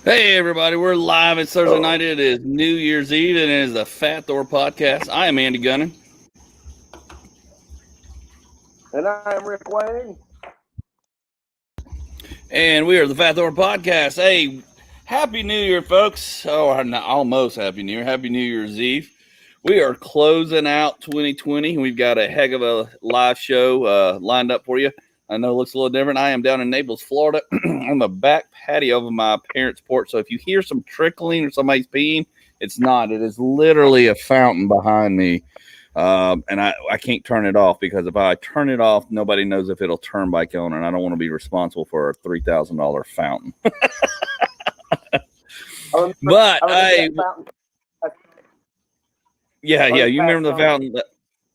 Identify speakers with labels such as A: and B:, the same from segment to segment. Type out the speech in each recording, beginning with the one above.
A: Hey everybody, we're live. It's Thursday night. It is New Year's Eve, and it is the Fat Thor podcast. I am Andy Gunnin.
B: And I am Rik Wayne.
A: And we are the Fat Thor podcast. Hey, Happy New Year, folks. Oh, not almost Happy New Year. Happy New Year's Eve. We are closing out 2020. We've got a heck of a live show lined up for you. I know it looks a little different. I am down in Naples, Florida, on the back patio of my parents' porch. So if you hear some trickling or somebody's peeing, it's not. It is literally a fountain behind me. And I can't turn it off because if I turn it off, nobody knows if it'll turn back on, and I don't want to be responsible for a $3,000 fountain. But yeah, you remember the fountain?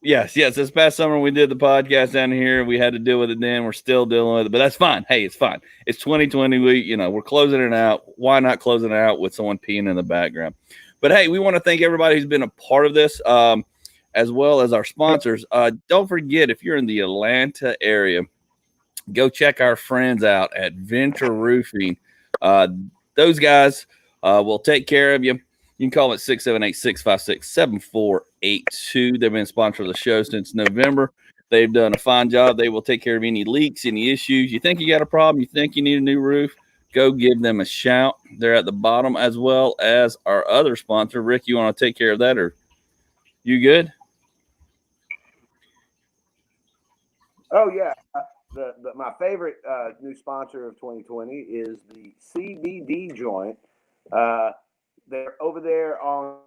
A: Yes. This past summer we did the podcast down here. We had to deal with it then. We're still dealing with it, but that's fine. Hey, it's fine. It's 2020. We're closing it out. Why not closing it out with someone peeing in the background? But hey, we want to thank everybody who's been a part of this. As well as our sponsors. Don't forget, if you're in the Atlanta area, go check our friends out at Venture Roofing. Those guys will take care of you. You can call them at 678-656-7482. They've been sponsor of the show since November. They've done a fine job. They will take care of any leaks, any issues. You think you got a problem, you think you need a new roof, go give them a shout. They're at the bottom, as well as our other sponsor. Rick, you want to take care of that, or you good?
B: Oh, yeah. My favorite new sponsor of 2020 is the CBD joint. They're over there on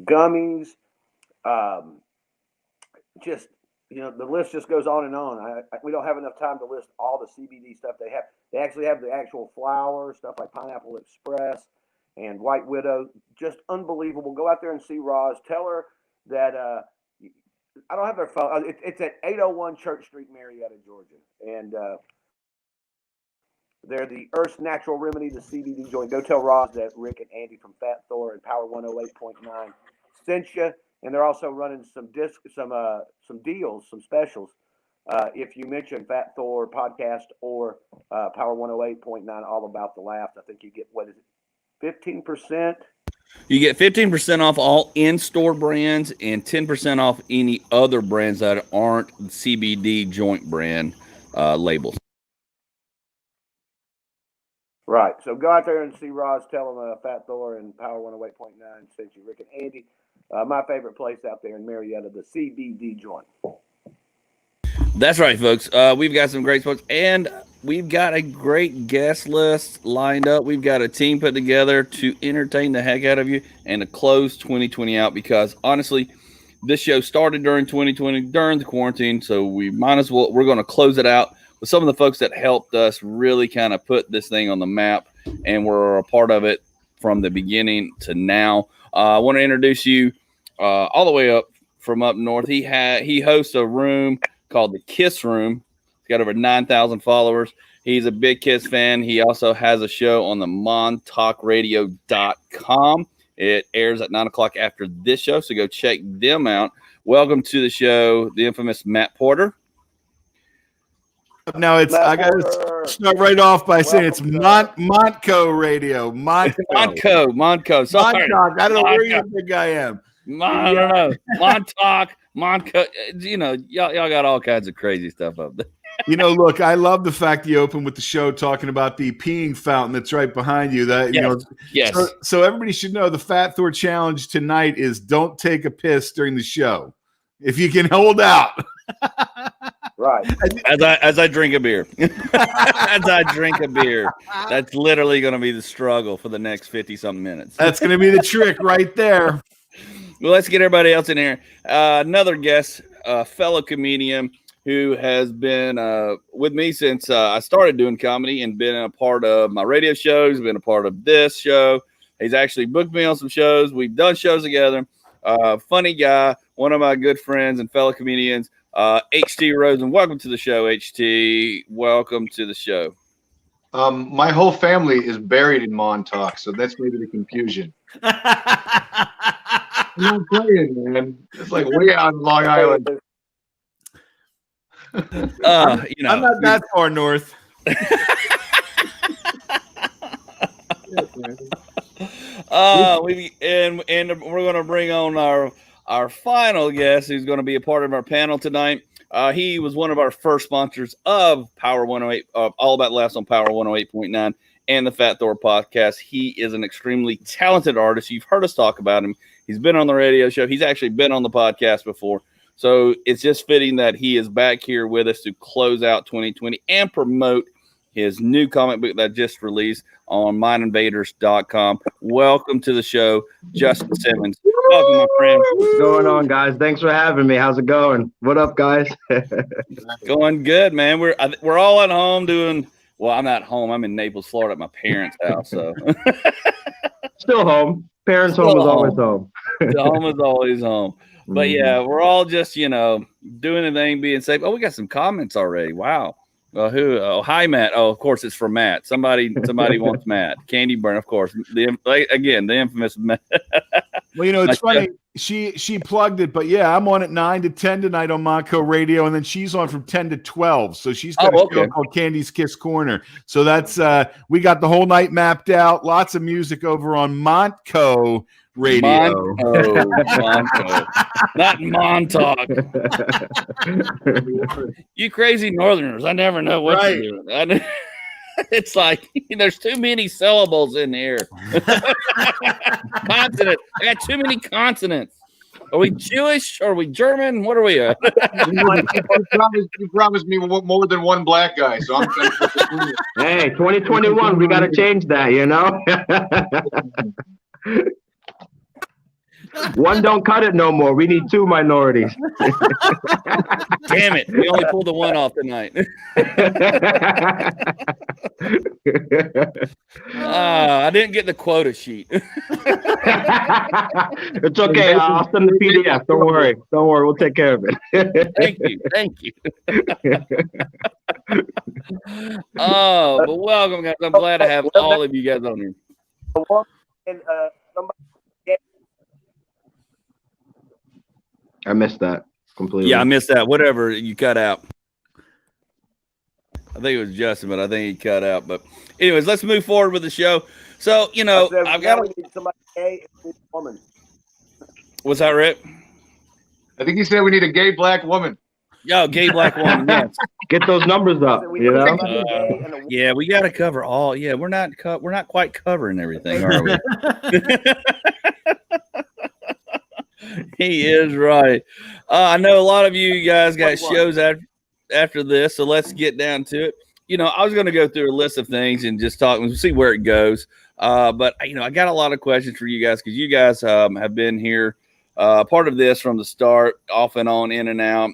B: gummies. Just, the list just goes on and on. We don't have enough time to list all the CBD stuff they have. They actually have the actual flower, stuff like Pineapple Express and White Widow. Just unbelievable. Go out there and see Roz. Tell her that I don't have their phone. It's at 801 Church Street, Marietta, Georgia. And they're the Earth's Natural Remedy, the CBD joint. Go tell Roz that Rick and Andy from Fat Thor and Power 108.9 sent you. And they're also running some deals, some specials. If you mention Fat Thor podcast or Power 108.9, All About the Laugh, I think you get, 15%?
A: You get 15% off all in-store brands and 10% off any other brands that aren't CBD joint brand labels.
B: Right. So go out there and see Roz. Tell them Fat Thor and Power 108.9 sent you Rick and Andy. My favorite place out there in Marietta, the CBD joint.
A: That's right, folks. We've got some great folks, and we've got a great guest list lined up. We've got a team put together to entertain the heck out of you and to close 2020 out, because honestly, this show started during 2020, during the quarantine, so we're going to close it out with some of the folks that helped us really kind of put this thing on the map, and we're a part of it from the beginning to now. I want to introduce you all the way up from up north. He hosts a room called the Kiss Room. He's got over 9,000 followers. He's a big Kiss fan. He also has a show on the montalkradio.com. It airs at 9 o'clock after this show, so go check them out. Welcome to the show, the infamous Matt Porter.
C: Now I got to start right off by saying it's Montco Radio.
A: Montco. Sorry.
C: Montauk. I don't know where you think I am.
A: I don't know. Montco. Y'all got all kinds of crazy stuff up there.
C: Look, I love the fact that you open with the show talking about the peeing fountain that's right behind you.
A: Yes.
C: So everybody should know the Fat Thor challenge tonight is don't take a piss during the show if you can hold out.
B: Right.
A: As I drink a beer. That's literally going to be the struggle for the next 50-something minutes.
C: That's going to be the trick right there.
A: Well, let's get everybody else in here. Another guest, a fellow comedian who has been with me since I started doing comedy and been a part of my radio shows, been a part of this show. He's actually booked me on some shows. We've done shows together. Funny guy, one of my good friends and fellow comedians. HT Rosen, welcome to the show. HT, welcome to the show.
D: My whole family is buried in Montauk, so that's maybe the confusion. I'm not playing, man. It's like way out in Long Island.
C: I'm not that far north.
A: We're going to bring on our final guest, who's going to be a part of our panel tonight. He was one of our first sponsors of Power 108, All About Laughs on Power 108.9 and the Fat Thor podcast. He is an extremely talented artist. You've heard us talk about him. He's been on the radio show. He's actually been on the podcast before. So it's just fitting that he is back here with us to close out 2020 and promote his new comic book that just released on mindinvaders.com. Welcome to the show, Justin Simmons. Welcome, my friend.
E: What's going on, guys? Thanks for having me. How's it going? What up, guys?
A: Going good, man. We're all at home doing. Well, I'm not home. I'm in Naples, Florida, at my parents' house. So
E: still home. Parents' home is always home.
A: The home is always home. But yeah, we're all just doing the thing, being safe. Oh, we got some comments already. Wow. Who? Oh, hi, Matt. Oh, of course, it's for Matt. Somebody wants Matt. Candy Burn, of course. The infamous Matt.
C: Well, it's funny. She plugged it, but yeah, I'm on at 9 to 10 tonight on Montco Radio, and then she's on from 10 to 12. So she's got a show called Candy's Kiss Corner. So that's we got the whole night mapped out. Lots of music over on Montco Radio.
A: Montauk. Not Montauk. You crazy Northerners. I never know what you're doing. It's like there's too many syllables in here. Consonants. I got too many consonants. Are we Jewish? Are we German? What are we?
D: You promised me more than one black guy, so I'm trying to.
E: Hey, 2021, we got to change that, One don't cut it no more. We need two minorities.
A: Damn it. We only pulled the one off tonight. I didn't get the quota sheet.
E: It's okay. I'll send the PDF. Don't worry. We'll take care of it.
A: Thank you. Oh, but welcome, guys. I'm glad to have all of you guys on here.
E: I missed that completely.
A: Yeah, I missed that. Whatever you cut out. I think it was Justin, but I think he cut out. But anyways, let's move forward with the show. So, I've got
B: somebody gay and a woman.
A: What's that, Rick?
D: I think he said we need a gay black woman.
A: Yo, gay black woman. Yes.
E: Get those numbers up.
A: Yeah, we got to cover all. Yeah, we're not quite covering everything, are we? He is right. I know a lot of you guys got shows after this, so let's get down to it. I was going to go through a list of things and just talk and see where it goes. But I got a lot of questions for you guys because you guys have been here, part of this from the start, off and on, in and out.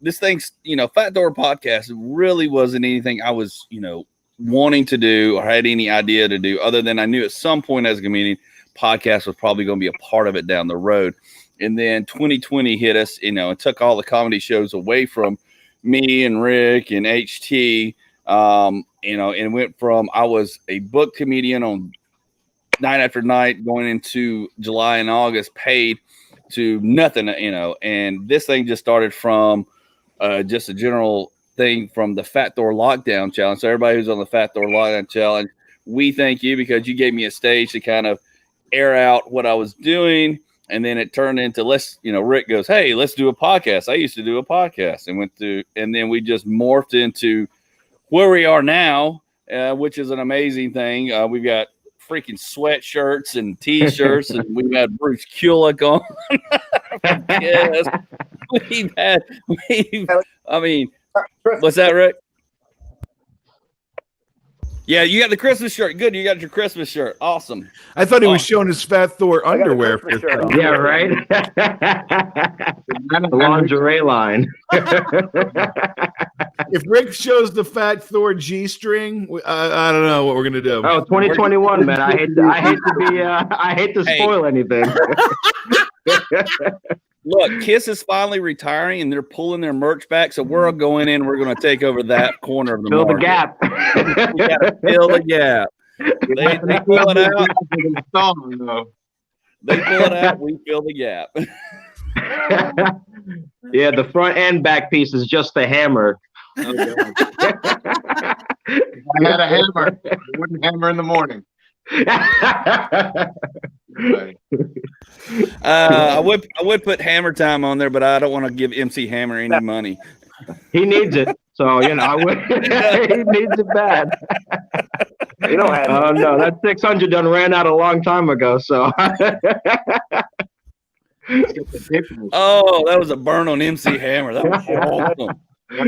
A: This thing's, Fat Thor podcast really wasn't anything I was, wanting to do or had any idea to do, other than I knew at some point as a comedian, podcast was probably going to be a part of it down the road. And then 2020 hit us, and took all the comedy shows away from me and Rick and HT, and went from, I was a book comedian on night after night going into July and August paid to nothing, and this thing just started from just a general thing from the Fat Thor Lockdown Challenge. So everybody who's on the Fat Thor Lockdown Challenge, we thank you because you gave me a stage to kind of air out what I was doing. And then it turned into Rick goes, hey, let's do a podcast. I used to do a podcast and then we just morphed into where we are now, which is an amazing thing. We've got freaking sweatshirts and t-shirts and we've had Bruce Kulick on. Yes. What's that, Rick? Yeah, you got the Christmas shirt. Good, you got your Christmas shirt. Awesome.
C: I thought he was showing his Fat Thor underwear.
E: Yeah, right? The lingerie line.
C: If Rick shows the Fat Thor G-string, I don't know what we're gonna do.
E: Oh, 2021, man. I hate to spoil anything.
A: Look, Kiss is finally retiring, and they're pulling their merch back. So we're going in. We're going to take over that corner of the
E: market.
A: The gap. We got to fill the gap. They pull it out. They pull it out. We fill the gap.
E: Yeah, the front and back piece is just the hammer.
D: I had a hammer. I wouldn't hammer in the morning. Right.
A: I would put Hammer Time on there, but I don't want to give MC Hammer any money.
E: He needs it, so I would. He needs it bad.
B: You don't have.
E: Oh no, that 600 done ran out a long time ago. So.
A: Oh, that was a burn on MC Hammer. That was awesome.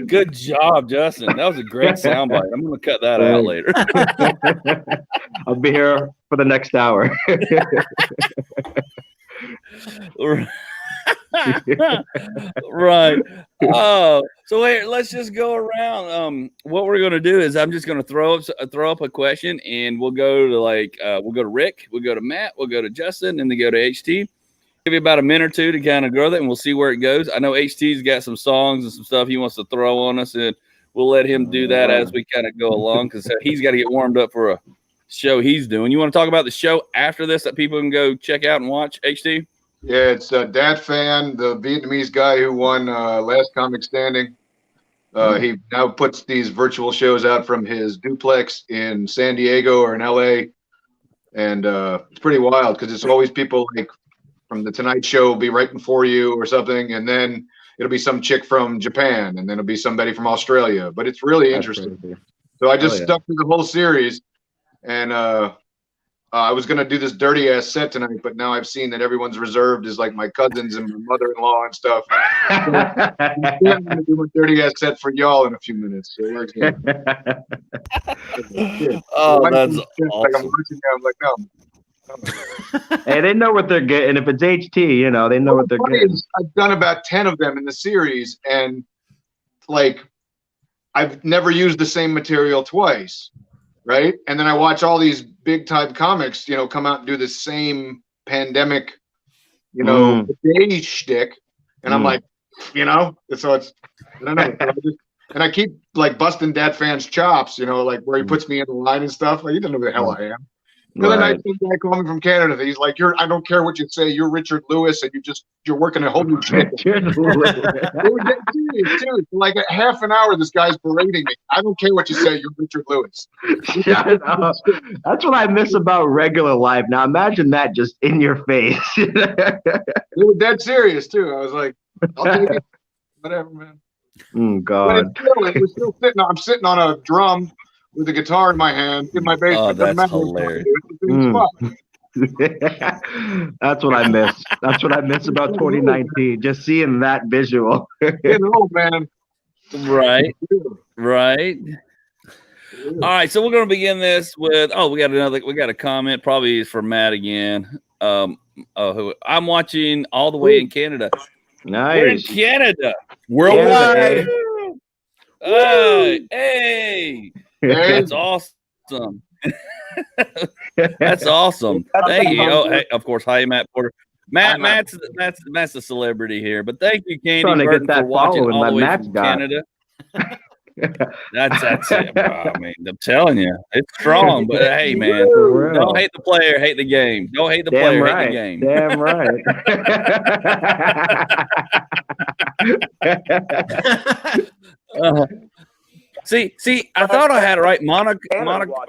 A: Good job, Justin. That was a great soundbite. I'm going to cut that out later.
E: I'll be here for the next hour.
A: Right. Oh, so wait, let's just go around. What we're going to do is I'm just going to throw up a question, and we'll go to Rick, we'll go to Matt, we'll go to Justin, and then go to HT. Give you about a minute or two to kind of grow that, and we'll see where it goes. I know HT's got some songs and some stuff he wants to throw on us, and we'll let him do that as we kind of go along, because he's got to get warmed up for a show he's doing. You want to talk about the show after this that people can go check out and watch, HT?
D: Yeah, it's Dat Fan, the Vietnamese guy who won Last Comic Standing. He now puts these virtual shows out from his duplex in San Diego or in LA, and it's pretty wild because it's always people like from the Tonight Show will be right before you or something, and then it'll be some chick from Japan, and then it'll be somebody from Australia. But it's really interesting. So I just stuck to the whole series, and I was gonna do this dirty ass set tonight, but now I've seen that everyone's reserved is like my cousins and my mother-in-law and stuff. I'm gonna do a dirty ass set for y'all in a few minutes. So
A: Oh, that's awesome.
D: Like I'm watching it, I'm like, no.
E: Hey, they know what they're getting. If it's HT, they know what they're getting.
D: I've done about 10 of them in the series, and like I've never used the same material twice, right? And then I watch all these big time comics, come out and do the same pandemic, day shtick, and I'm like, so it's I don't know. And I keep like busting Dat Fan's chops, like where he puts me in the line and stuff. Like he doesn't know who the hell I am. The other night, some guy called me from Canada. He's like, I don't care what you say. You're Richard Lewis, and you're working a whole new shit. They were getting serious, too. For like a half an hour, this guy's berating me. I don't care what you say. You're Richard Lewis.
E: That's what I miss about regular life. Now, imagine that just in your face.
D: They were dead serious, too. I was like, I'll take it. Whatever, man.
E: God.
D: We're still sitting. I'm sitting on a drum with a guitar in my hand in my basement.
A: Oh, that's hilarious.
E: That's what I miss. That's what I miss about 2019. Just seeing that visual.
D: Man.
A: Right. All right, so we're going to begin this with. We got a comment. Probably is for Matt again. I'm watching all the way in Canada.
E: Nice.
A: We're in Canada.
C: Worldwide.
A: Hey. That's awesome. That's awesome. Thank you. Hey, of course, hi, Matt Porter. Matt's the celebrity here, but thank you, Candy Burton, for watching all the way from Canada. That's it. Bro. I mean, I'm telling you, it's strong. But hey, man, don't hate the player, hate the game. Don't hate the player, hate the game.
E: Damn right.
A: See, I thought I had it right. Monarch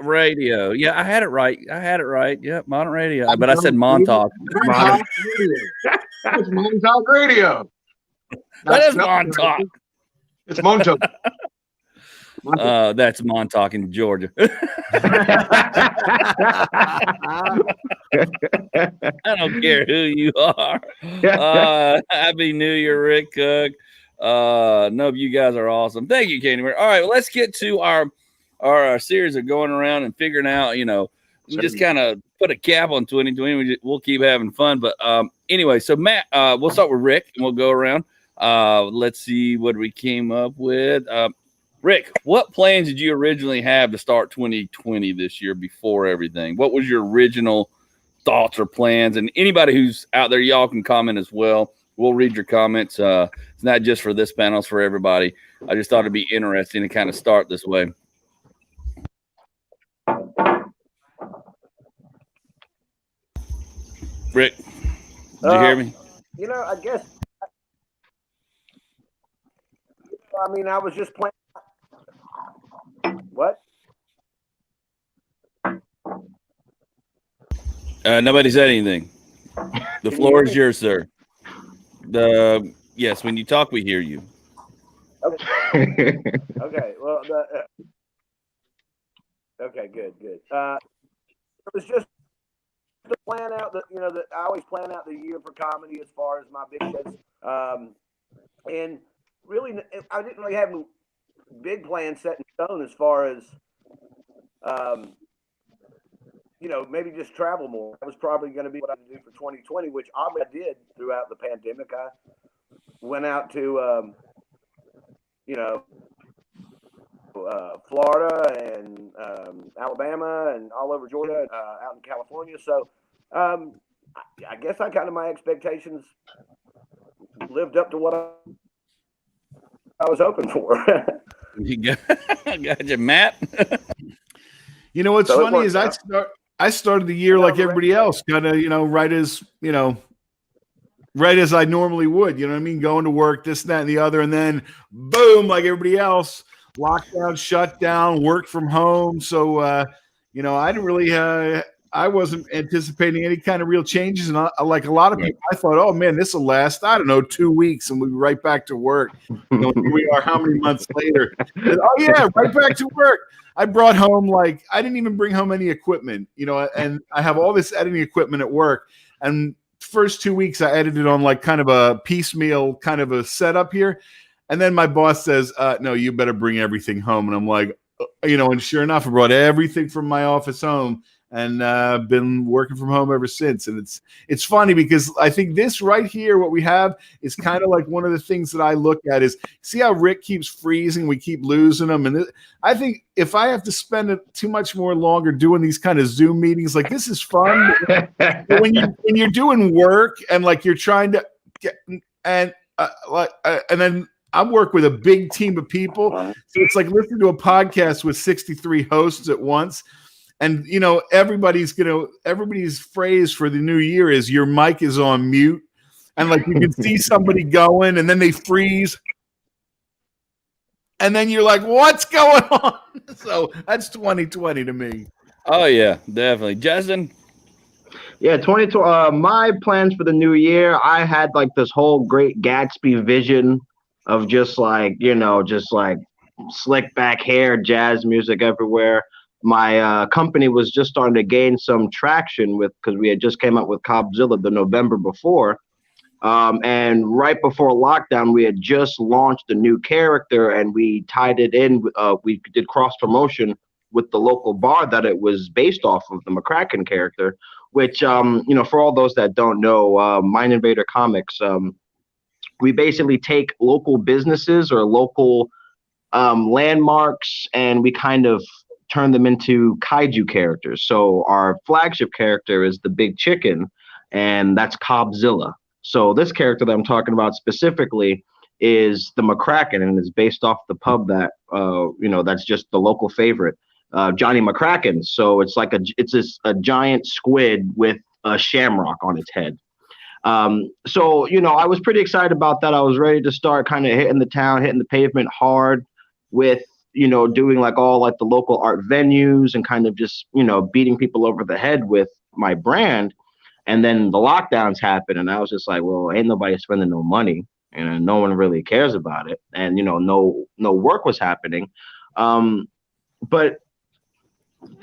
A: Radio. Yeah, I had it right. Yep, Monarch Radio. But I said Montauk.
D: It's Montauk Radio.
A: That is Montauk.
D: It's Montauk.
A: That's Montauk in Georgia. I don't care who you are. Happy New Year, Rick Cook. No, you guys are awesome. Thank you, Candy. All right, well, let's get to our series of going around and figuring out, just kind of put a cap on 2020. We'll keep having fun. But anyway, so Matt, we'll start with Rick and we'll go around. Let's see what we came up with. Rick, what plans did you originally have to start 2020 this year before everything? What was your original thoughts or plans? And anybody who's out there, y'all can comment as well. We'll read your comments. It's not just for this panel, it's for everybody. I just thought it'd be interesting to kind of start this way. Rick, did you hear me?
B: I guess I mean, I was just playing. What?
A: Nobody said anything. The floor is yours, sir. Yes, when you talk, we hear you.
B: Okay. Okay. Well, okay. Good. It was just to plan out I always plan out the year for comedy as far as my big shows. And really, I didn't really have big plans set in stone as far as, maybe just travel more. That was probably going to be what I would do for 2020, which oddly I did throughout the pandemic. I went out to, Florida and Alabama and all over Georgia, out in California. So I guess I kind of, my expectations lived up to what I was hoping for.
A: You got you, Matt.
C: You know what's funny is I started the year like everybody else, kind of, right as I normally would, you know what I mean? Going to work, this, that, and the other, and then boom, like everybody else, lockdown, shut down, work from home. So, I didn't really, I wasn't anticipating any kind of real changes. And like a lot of people, I thought, oh man, this will last, I don't know, 2 weeks and we'll be right back to work. Here we are, how many months later? And, oh yeah, right back to work. I brought home, I didn't even bring home any equipment, and I have all this editing equipment at work. And first 2 weeks I edited on kind of a piecemeal kind of a setup here. And then my boss says, no, you better bring everything home. And I'm like, and sure enough, I brought everything from my office home and been working from home ever since. And it's funny because I think this right here, what we have is kind of like one of the things that I look at is, see how Rick keeps freezing, we keep losing him. And I think if I have to spend too much more longer doing these kind of Zoom meetings, this is fun. when you're doing work and you're trying to get, and then I work with a big team of people. So it's like listening to a podcast with 63 hosts at once. And, everybody's phrase for the new year is your mic is on mute. And you can see somebody going and then they freeze. And then you're like, what's going on? So that's 2020 to me.
A: Oh, yeah, definitely. Justin?
E: Yeah, 2020. My plans for the new year, I had this whole Great Gatsby vision of just slick back hair, jazz music everywhere. My company was just starting to gain some traction because we had just came out with Cobzilla the November before. And right before lockdown, we had just launched a new character and we tied it in. We did cross promotion with the local bar that it was based off of, the McCracken character, which, for all those that don't know, Mind Invader Comics, we basically take local businesses or local landmarks and we kind of turn them into kaiju characters. So our flagship character is the Big Chicken, and that's Cobzilla. So this character that I'm talking about specifically is the McCracken, and is based off the pub that that's just the local favorite, Johnny McCracken. So it's a giant squid with a shamrock on its head. So I was pretty excited about that. I was ready to start kind of hitting the pavement hard with doing all the local art venues and kind of just beating people over the head with my brand. And then the lockdowns happened, and I was just like, well, ain't nobody spending no money, and no one really cares about it, and no work was happening. But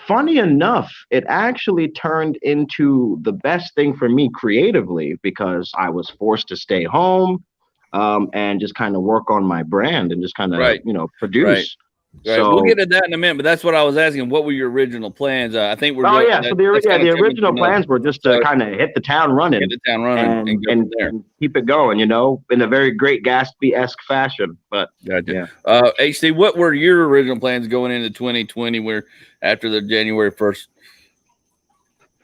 E: funny enough, it actually turned into the best thing for me creatively because I was forced to stay home and just kind of work on my brand and just kind of produce.
A: Right. Right. So, we'll get to that in a minute, but that's what I was asking. What were your original plans? I think we're.
E: Oh yeah, so the original plans were just to kind of hit the town running, and keep it going, in a very Great Gatsby-esque fashion. But
A: gotcha. Yeah. HC, what were your original plans going into 2020? Where after the January 1st,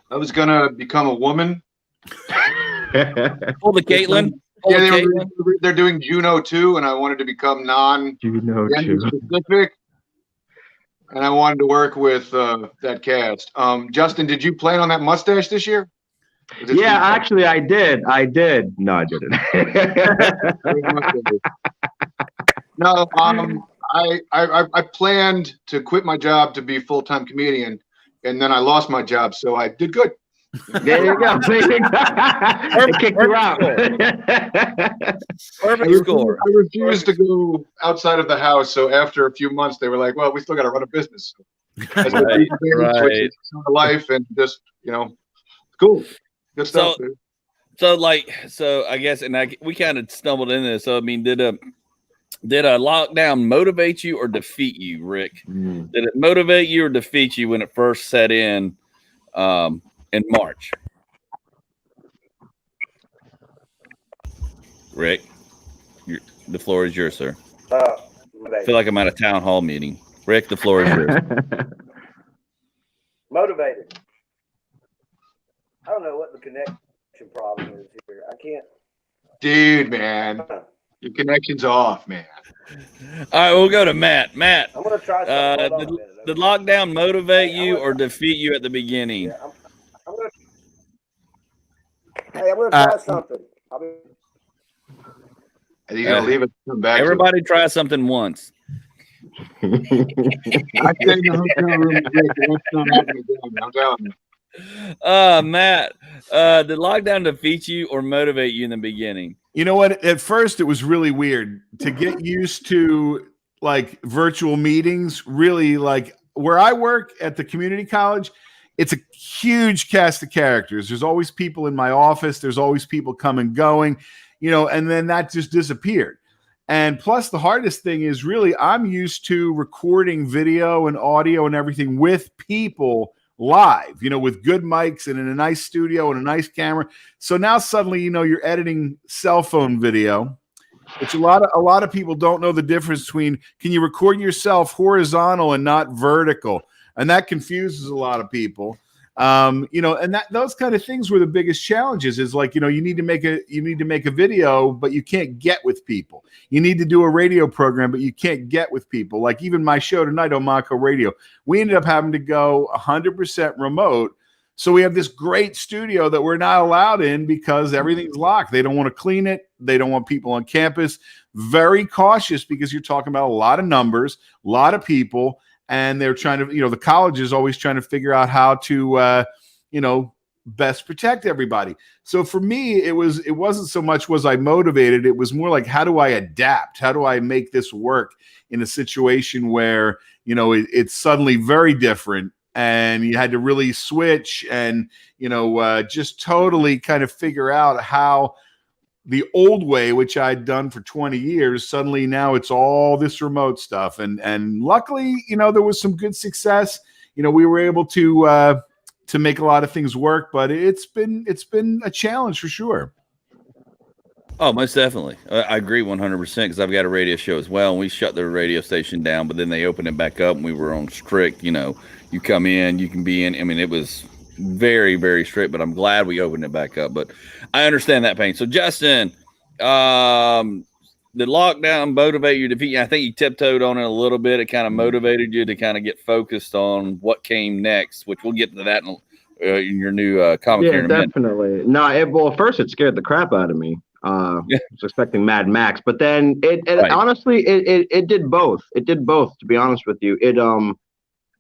D: I was gonna become a woman.
A: Pull the Caitlin.
D: Yeah, they're doing Juno 2, and I wanted to become
E: Juno 2
D: specific. And I wanted to work with that cast. Justin, did you plan on that mustache this year?
E: Yeah, actually, I did. No, I didn't.
D: No, I planned to quit my job to be a full-time comedian, and then I lost my job, so I did good.
E: There you go. It kicked you out.
A: Perfect score.
D: I refused to go outside of the house, so after a few months, they were like, "Well, we still got to run a business." I said,
A: Right.
D: which is life, and just cool, good stuff.
A: So I guess, and we kind of stumbled into this. So I mean, did a lockdown motivate you or defeat you, Rick? Did it motivate you or defeat you when it first set in March? Rick, the floor is yours, sir. I feel like I'm at a town hall meeting. Rick, the floor is yours.
B: Motivated. I don't know what the connection problem is here. I can't.
D: Dude, man, your connection's off, man.
A: All right, we'll go to Matt. Matt,
B: I'm gonna try something.
A: Did lockdown motivate you or defeat you at the beginning?
B: Yeah, I'm gonna try something.
D: Are you gonna leave it? Come back.
A: Everybody try something once.
D: I stay in the hotel room. That's not happening again. I'm telling you.
A: Matt, did lockdown defeat you or motivate you in the beginning?
C: You know what? At first, it was really weird to get used to, like, virtual meetings. Really, like, where I work at the community college, it's a huge cast of characters. There's always people in my office. There's always people coming, going, and then that just disappeared. And plus, the hardest thing is really I'm used to recording video and audio and everything with people live, with good mics and in a nice studio and a nice camera. So now suddenly, you're editing cell phone video, which a lot of people don't know the difference between, can you record yourself horizontal and not vertical? And that confuses a lot of people. And that those kind of things were the biggest challenges. Is like, you need to make a video, but you can't get with people. You need to do a radio program, but you can't get with people. Like even my show tonight on Mako Radio, we ended up having to go 100% remote. So we have this great studio that we're not allowed in because everything's locked. They don't want to clean it. They don't want people on campus. Very cautious because you're talking about a lot of numbers, a lot of people. And they're trying to, the college is always trying to figure out how to, best protect everybody. So for me, it wasn't so much was I motivated. It was more like, how do I adapt? How do I make this work in a situation where, it's suddenly very different and you had to really switch and, just totally kind of figure out how the old way, which I'd done for 20 years, suddenly now it's all this remote stuff. And luckily, there was some good success. We were able to make a lot of things work, but it's been a challenge for sure.
A: Oh, most definitely. I agree 100% because I've got a radio show as well. And we shut the radio station down, but then they opened it back up and we were on strict, you come in, you can be in. I mean, it was very, very strict, but I'm glad we opened it back up. But I understand that pain. So, Justin, did lockdown motivate you to defeat? I think you tiptoed on it a little bit. It kind of motivated you to kind of get focused on what came next, which we'll get to that in your new comic.
E: Yeah, definitely. No, first it scared the crap out of me. I was expecting Mad Max, but then it right. Honestly, it did both. It did both, to be honest with you.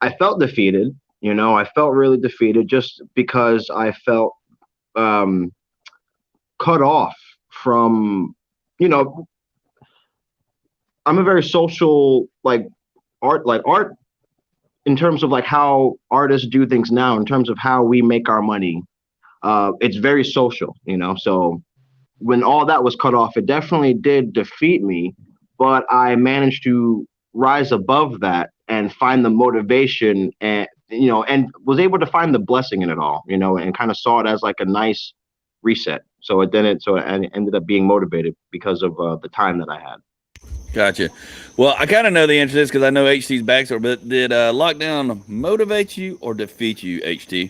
E: I felt defeated. I felt really defeated just because I felt cut off from, I'm a very social, art in terms of how artists do things now, in terms of how we make our money. It's very social, so when all that was cut off, it definitely did defeat me, but I managed to rise above that and find the motivation and was able to find the blessing in it all, and kind of saw it as like a nice reset. So I ended up being motivated because of the time that I had.
A: Gotcha. Well, I kind of know the answer to this because I know HT's backstory, but did lockdown motivate you or defeat you, HT?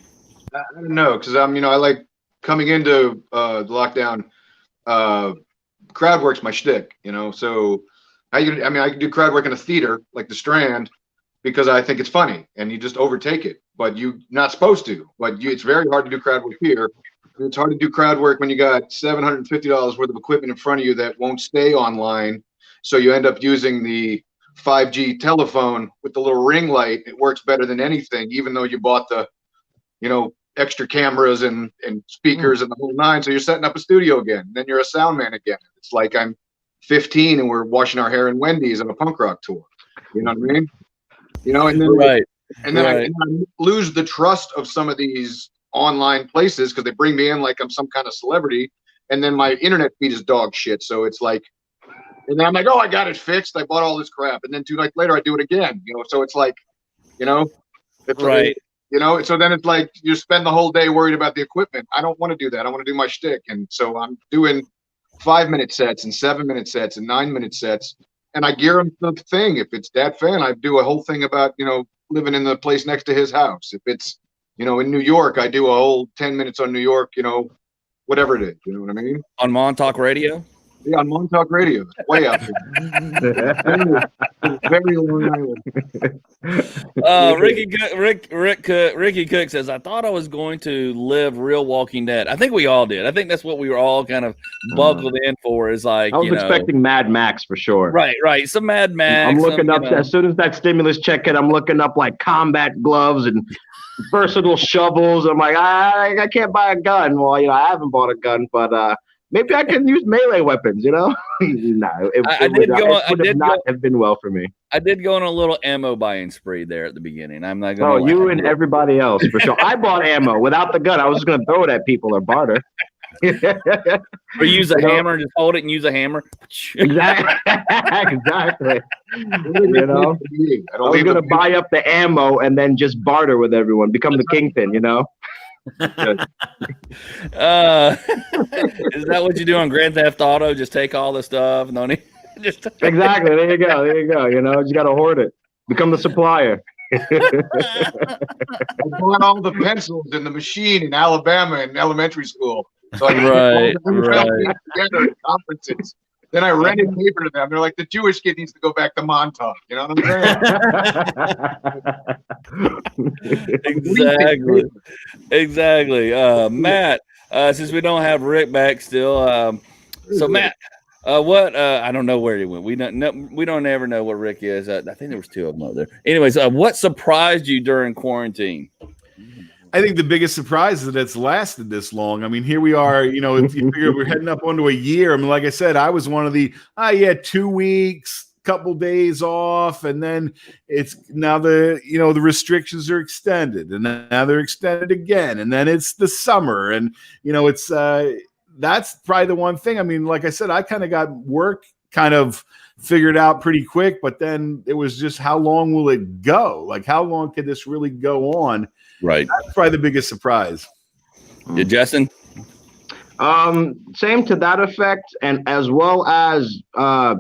D: I don't know, because I like coming into the lockdown, crowd work's my shtick, so I can do crowd work in a theater like the Strand because I think it's funny and you just overtake it, but you're not supposed to. But it's very hard to do crowd work here. It's hard to do crowd work when you got $750 worth of equipment in front of you that won't stay online So you end up using the 5G telephone with the little ring light. It works better than anything, even though you bought the, extra cameras and speakers and the whole nine. So you're setting up a studio again. Then you're a sound man again. It's like I'm 15 and we're washing our hair in Wendy's on a punk rock tour. You know what I mean? And then I lose the trust of some of these online places because they bring me in like I'm some kind of celebrity, and then my internet feed is dog shit. So it's like, and then I'm like, oh, I got it fixed. I bought all this crap, and then 2 nights later I do it again. So it's like, it's
A: right.
D: So then it's like you spend the whole day worried about the equipment. I don't want to do that. I want to do my shtick, and so I'm doing 5-minute sets and 7-minute sets and 9-minute sets, and I gear them the thing. If it's that fan, I do a whole thing about living in the place next to his house. If it's in New York, I do a whole 10 minutes on New York. Whatever it is. You know what I mean?
A: On Montauk Radio.
D: Yeah, on Montauk Radio. It's way out there. Very Long Island.
A: Ricky Cook says, I thought I was going to live real Walking Dead. I think we all did. I think that's what we were all kind of buckled in for, is like,
E: I was expecting Mad Max for sure.
A: Right. Some Mad Max.
E: I'm looking up, as soon as that stimulus check hit, I'm looking up like combat gloves and versatile shovels. I'm like, I can't buy a gun. Well, I haven't bought a gun, but maybe I can use melee weapons, No, it would not have been well for me.
A: I did go on a little ammo buying spree there at the beginning. I'm not going to.
E: Oh, you and everybody else, for sure. I bought ammo without the gun. I was just going to throw it at people or barter.
A: Or use a hammer, just hold it and use a hammer.
E: Exactly. Exactly. I was going to buy up the ammo and then just barter with everyone, become the kingpin,
A: Is that what you do on Grand Theft Auto? Just take all the stuff and don't just
E: exactly. There you go. You got to hoard it. Become the supplier.
D: I bought all the pencils in the machine in Alabama in elementary school. So I
A: right.
D: together at conferences. Then I rented paper to them. They're like, the Jewish kid needs to go back to Montauk. You know what
A: I'm saying? Exactly. Matt, since we don't have Rick back still, so Matt, what? I don't know where he went. We don't ever know what Rick is. I think there was 2 of them out there. Anyways, what surprised you during quarantine?
C: I think the biggest surprise is that it's lasted this long. I mean, here we are, if you figure we're heading up onto a year. I mean, like I said, I was one of the, 2 weeks, couple days off. And then it's now the restrictions are extended, and now they're extended again. And then it's the summer, and, it's, that's probably the one thing. I mean, like I said, I kind of got work kind of figured out pretty quick, but then it was just, how long will it go? Like, how long can this really go on?
A: Right.
C: That's probably the biggest surprise.
A: Yeah, Justin?
E: Same to that effect, and as well as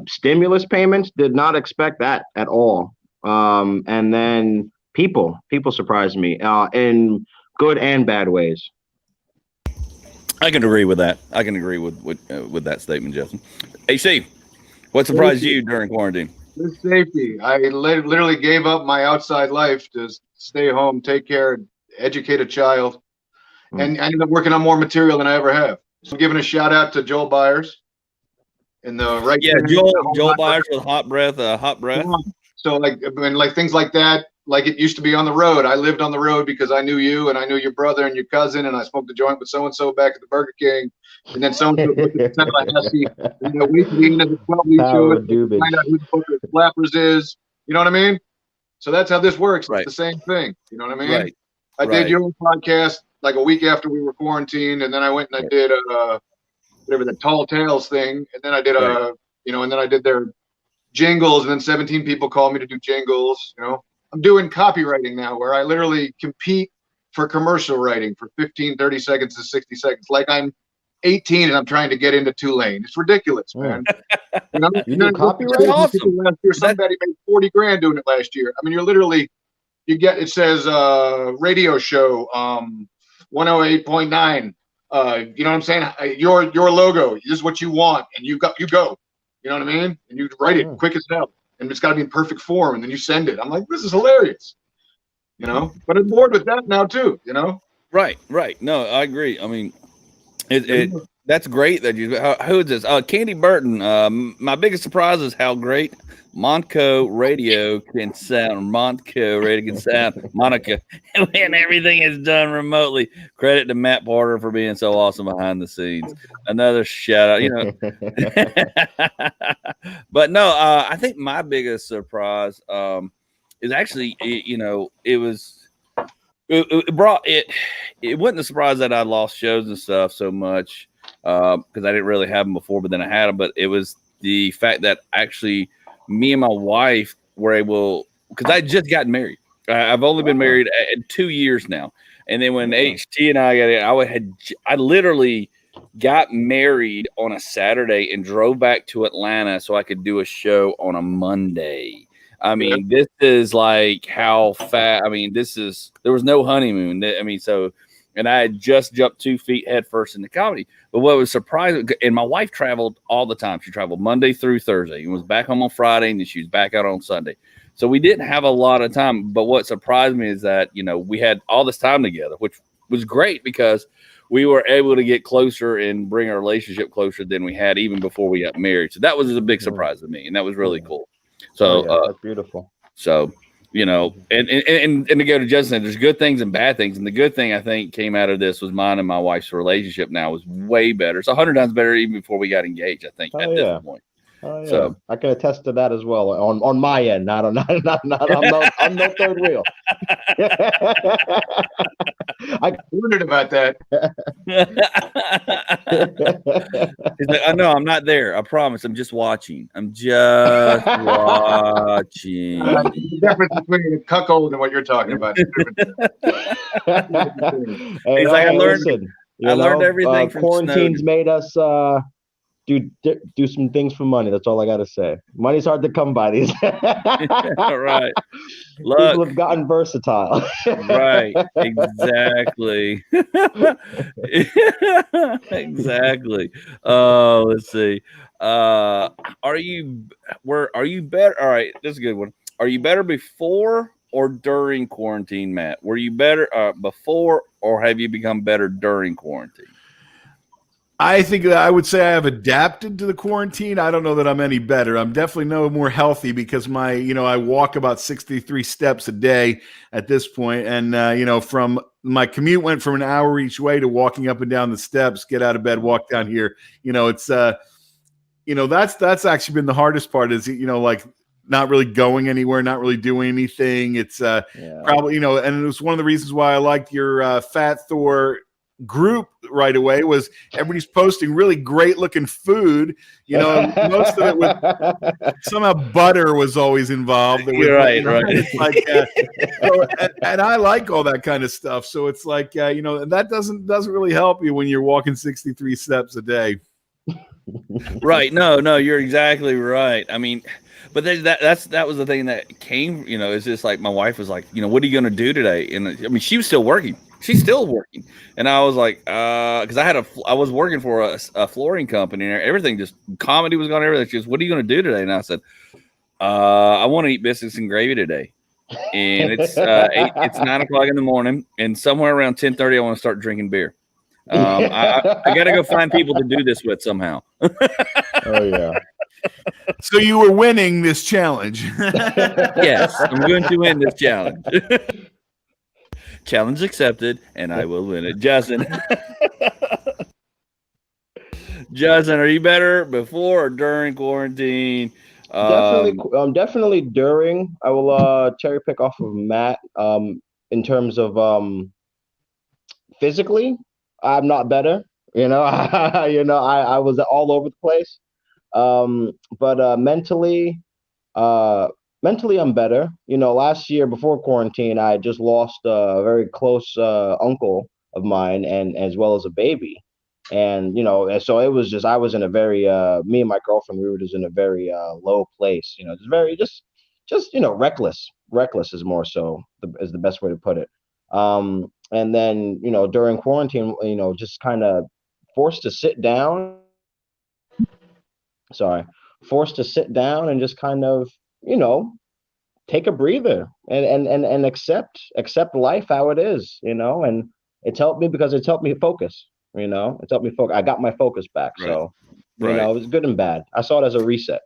E: stimulus payments, did not expect that at all. And then people surprised me in good and bad ways.
A: I can agree with that. I can agree with that statement, Justin. Hey, Steve, what surprised you during quarantine?
D: The safety. I literally gave up my outside life to stay home, take care, educate a child, and I ended up working on more material than I ever have. So I'm giving a shout out to Joel Byers in the right.
A: Yeah, Joel Byers with Hot Breath.
D: So like things like that, like it used to be on the road. I lived on the road because I knew you and I knew your brother and your cousin, and I smoked a joint with so-and-so back at the Burger King. And then so-and-so went to the week at the end of the 12-week show, find out who the fuck the Flappers is. You know what I mean? So that's how this works.
A: Right.
D: It's the same thing. You know what I mean?
A: Right.
D: I did your podcast like a week after we were quarantined, and then I went and I did whatever the Tall Tales thing, and then I did and then I did their jingles, and then 17 people called me to do jingles. I'm doing copywriting now, where I literally compete for commercial writing for 15, 30 seconds to 60 seconds, like I'm 18 and I'm trying to get into Tulane. It's ridiculous, man.
E: You do copyright?
D: Awesome. Last year, somebody made 40 grand doing it last year. I mean, it says radio show 108.9. You know what I'm saying? Your logo. This is what you want, and you go. You know what I mean? And you write it quick as hell, and it's got to be in perfect form, and then you send it. I'm like, this is hilarious. But I'm bored with that now too.
A: Right. No, I agree. I mean, That's great that you. Who is this? Candy Burton. My biggest surprise is how great Montco Radio can sound. Montco Radio can sound. Monica, when everything is done remotely. Credit to Matt Porter for being so awesome behind the scenes. Another shout out. But no, I think my biggest surprise is actually, it was. It brought it. It wasn't a surprise that I lost shows and stuff so much because I didn't really have them before, but then I had them. But it was the fact that actually me and my wife were able, because I just got married. I've only been married 2 years now, and then when HT and I got in, I literally got married on a Saturday and drove back to Atlanta so I could do a show on a Monday. I mean, this is like how fast. I mean, there was no honeymoon. I mean, and I had just jumped 2 feet head first into comedy. But what was surprising, and my wife traveled all the time. She traveled Monday through Thursday and was back home on Friday, and then she was back out on Sunday. So we didn't have a lot of time. But what surprised me is that, we had all this time together, which was great because we were able to get closer and bring our relationship closer than we had even before we got married. So that was a big surprise to me, and that was really cool. So
E: that's beautiful.
A: So, and to go to Justin, there's good things and bad things. And the good thing I think came out of this was mine and my wife's relationship now is way better. It's 100 times better even before we got engaged, I think, at this point.
E: Oh, yeah.
A: So
E: I can attest to that as well on my end. I'm no third wheel.
D: I wondered about that.
A: He's like, I know I'm not there. I promise. I'm just watching. I'm just watching.
D: The difference between a cuckold and what you're talking about.
A: He's like, I learned everything from
E: quarantine's made us do some things for money. That's all I gotta say. Money's hard to come by these.
A: Right. Look,
E: people have gotten versatile.
A: Right. Exactly. Exactly. Oh, let's see. Are you better? All right, this is a good one. Are you better before or during quarantine, Matt? Were you better before, or have you become better during quarantine?
C: I think that I would say I have adapted to the quarantine. I don't know that I'm any better. I'm definitely no more healthy because I walk about 63 steps a day at this point. And, from my commute went from an hour each way to walking up and down the steps, get out of bed, walk down here. It's, that's actually been the hardest part is, like not really going anywhere, not really doing anything. It's probably, and it was one of the reasons why I liked your Fat Thor group right away was everybody's posting really great looking food, most of it with somehow butter was always involved.
A: Right.
C: Like, and I like all that kind of stuff. So it's like, and that doesn't really help you when you're walking 63 steps a day.
A: Right. No, you're exactly right. I mean, but that was the thing that came, it's just like my wife was like, what are you going to do today? And I mean, she was still working. She's still working. And I was like, because I was working for a flooring company and everything, just comedy was going, everything. She goes, what are you going to do today? And I said, I want to eat biscuits and gravy today. And it's 9 o'clock in the morning, and somewhere around 10:30, I want to start drinking beer. I got to go find people to do this with somehow.
E: Oh yeah.
C: So you were winning this challenge.
A: Yes, I'm going to win this challenge. Challenge accepted, and I will win it. Justin. Justin, are you better before or during quarantine?
E: Definitely during. I will cherry pick off of Matt. In terms of physically, I'm not better. I was all over the place. But mentally, I'm better. Last year before quarantine, I just lost a very close uncle of mine, and as well as a baby. And so it was just, I was in a very me and my girlfriend, we were just in a very low place. Just very just reckless is more so is the best way to put it. And then during quarantine, just kind of forced to sit down and just kind of take a breather and accept life how it is, and it's helped me because it's helped me focus. You know, it's helped me focus. I got my focus back.
A: Right.
E: So, you know, it's good and bad. I saw it as a reset.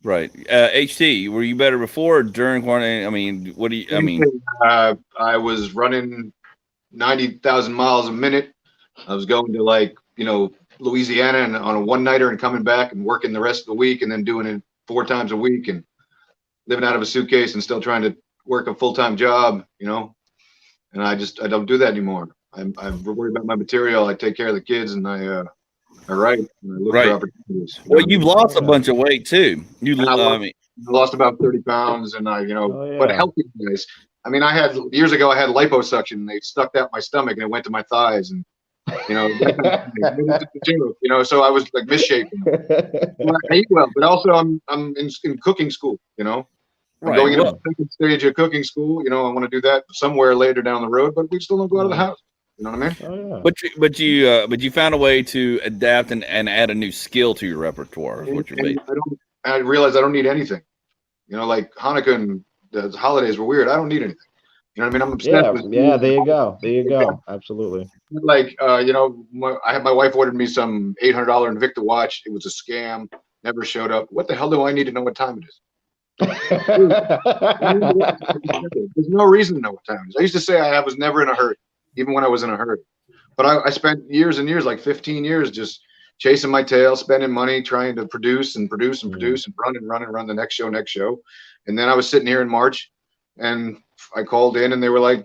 A: Right. HT, were you better before or during quarantine? I mean, what do you, I mean?
D: I was running 90,000 miles a minute. I was going to, like, you know, Louisiana and on a one-nighter and coming back and working the rest of the week and then doing it 4 times a week and living out of a suitcase and still trying to work a full-time job, you know. And I don't do that anymore. I'm worried about my material. I take care of the kids and I write and I look for opportunities.
A: Well, you've lost a bunch of weight too.
D: I lost about 30 pounds and but healthy guys. I mean, years ago I had liposuction and they stuck out my stomach and it went to my thighs and, you know, so I was like misshapen. I eat well, but also I'm in cooking school, you know. I'm going into the second stage of cooking school. You know, I want to do that somewhere later down the road, but we still don't go out of the house. You know what I mean?
A: But you found a way to adapt and add a new skill to your repertoire. Is what you're
D: I realized I don't need anything. You know, like Hanukkah and the holidays were weird. I don't need anything. You know what I mean? I'm obsessed with.
E: Yeah, there you go. There you go. Absolutely.
D: Like, you know, I had my wife ordered me some $800 Invicta watch. It was a scam. Never showed up. What the hell do I need to know what time it is? There's no reason to know what time it is. I used to say I was never in a hurry, even when I was in a hurry. But I spent years and years, like 15 years, just chasing my tail, spending money, trying to produce and run the next show. And then I was sitting here in March and I called in and they were like,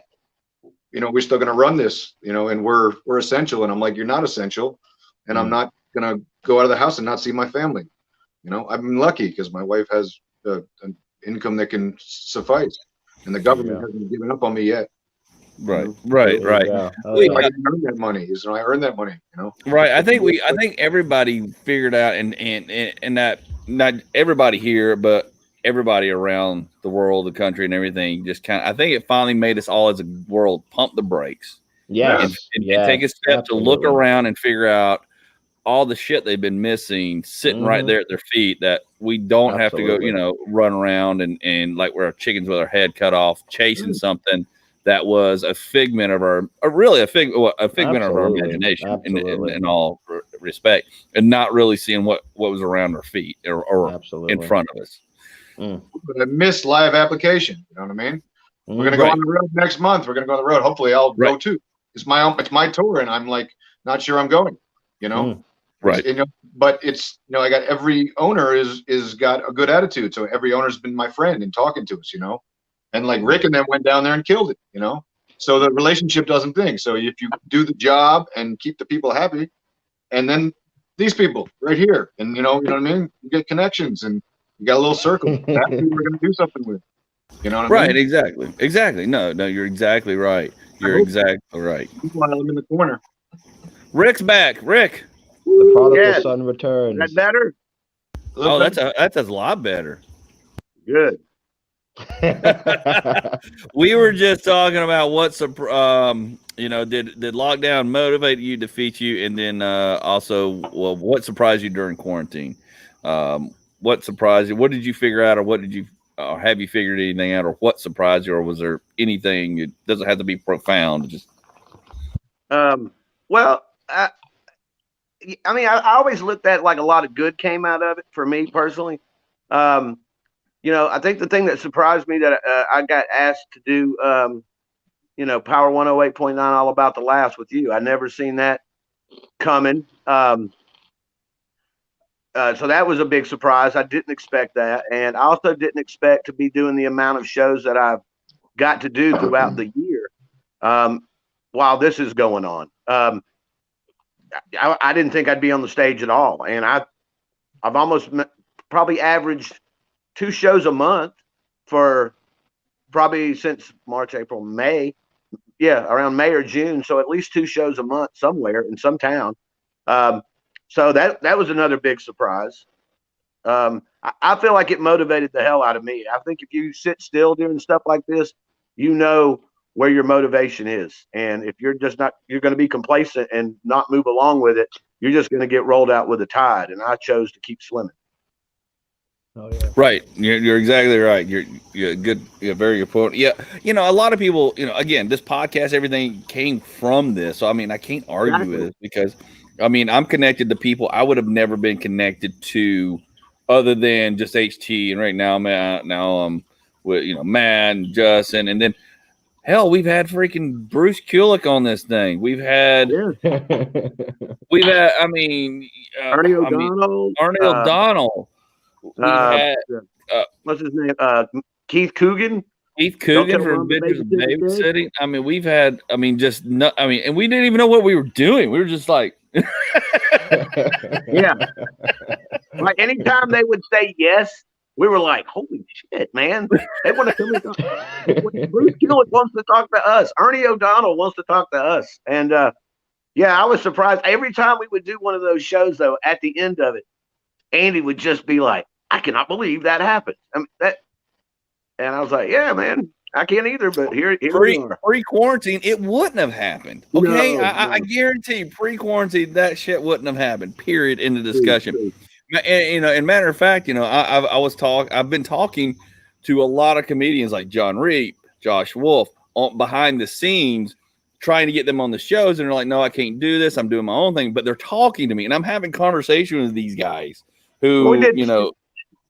D: you know, we're still going to run this, you know, and we're essential. And I'm like, you're not essential. And I'm not going to go out of the house and not see my family. You know, I've been lucky because my wife has an income that can suffice, and the government hasn't given up on me yet.
A: Right.
D: I didn't earn that money. I earned that money. You know.
A: Right. I think everybody figured out, and that not everybody here, but everybody around the world, the country, and everything. Just kind of, I think it finally made us all as a world pump the brakes.
E: Yeah.
A: And take a step to look around and figure out all the shit they've been missing sitting right there at their feet, that we don't have to go, you know, run around and like we're chickens with our head cut off, chasing something that was a figment of our figment of our imagination in all respect, and not really seeing what was around our feet or in front of us.
D: But I missed live application. You know what I mean? We're gonna go on the road next month. We're gonna go on the road. Hopefully I'll go too. It's my tour and I'm like not sure I'm going, you know. Right. You know, but it's, you know, I got every owner is got a good attitude. So every owner's been my friend and talking to us, you know, and like Rick and them went down there and killed it, you know, so the relationship doesn't think. So if you do the job and keep the people happy, and then these people right here, and you know what I mean? You get connections and you got a little circle. That's who we're going to do something with. You know what I mean?
A: Right. Exactly. No, you're exactly right. You're exactly right.
D: While I'm in the corner.
A: Rick's back. Rick.
E: The prodigal son returns.
B: Is that better?
A: Oh, that's a lot better.
B: Good.
A: We were just talking about you know, did lockdown motivate you, defeat you, and then also, well, what surprised you during quarantine? What surprised you? What did you figure out, or what did you have you figured anything out, or what surprised you, or was there anything? It doesn't have to be profound. Just
B: well, I mean, I always looked at like a lot of good came out of it for me personally. You know, I think the thing that surprised me that I got asked to do, you know, Power 108.9 All About the Laughs with you. I never seen that coming. So that was a big surprise. I didn't expect that. And I also didn't expect to be doing the amount of shows that I've got to do throughout the year while this is going on. I didn't think I'd be on the stage at all. And I've almost probably averaged 2 shows a month for probably since March, April, May. Yeah, around May or June. So at least 2 shows a month somewhere in some town. So that was another big surprise. I feel like it motivated the hell out of me. I think if you sit still doing stuff like this, you know where your motivation is. And if you're just not, you're going to be complacent and not move along with it, you're just going to get rolled out with the tide. And I chose to keep swimming. Oh, yeah.
A: Right. You're exactly right. You're good. You're very good point. Yeah. A lot of people, again, this podcast, everything came from this. So, I mean, I can't argue with it because, I mean, I'm connected to people I would have never been connected to other than just HT. And right now, I'm with, Matt and Justin. And then, hell, we've had freaking Bruce Kulick on this thing. We've had, I mean,
B: Ernie O'Donnell.
A: Arnie O'Donnell. We've had
B: what's his name? Keith Coogan.
A: Keith Coogan for Adventures of Babysitting. I mean, we've had. I mean, and we didn't even know what we were doing. We were just like,
B: yeah. Like anytime they would say yes, we were like, holy shit, man! They want to come and talk. Bruce Kulick wants to talk to us. Ernie O'Donnell wants to talk to us, and yeah, I was surprised. Every time we would do one of those shows, though, at the end of it, Andy would just be like, I cannot believe that happened. I mean, and I was like, yeah, man, I can't either, but here we are.
A: Pre-quarantine, it wouldn't have happened. Okay, no. I guarantee you, pre-quarantine, that shit wouldn't have happened, period, in the discussion. And matter of fact, I've been talking to a lot of comedians like John Reap, Josh Wolf, behind the scenes, trying to get them on the shows, and they're like, no, I can't do this. I'm doing my own thing, but they're talking to me, and I'm having conversations with these guys who,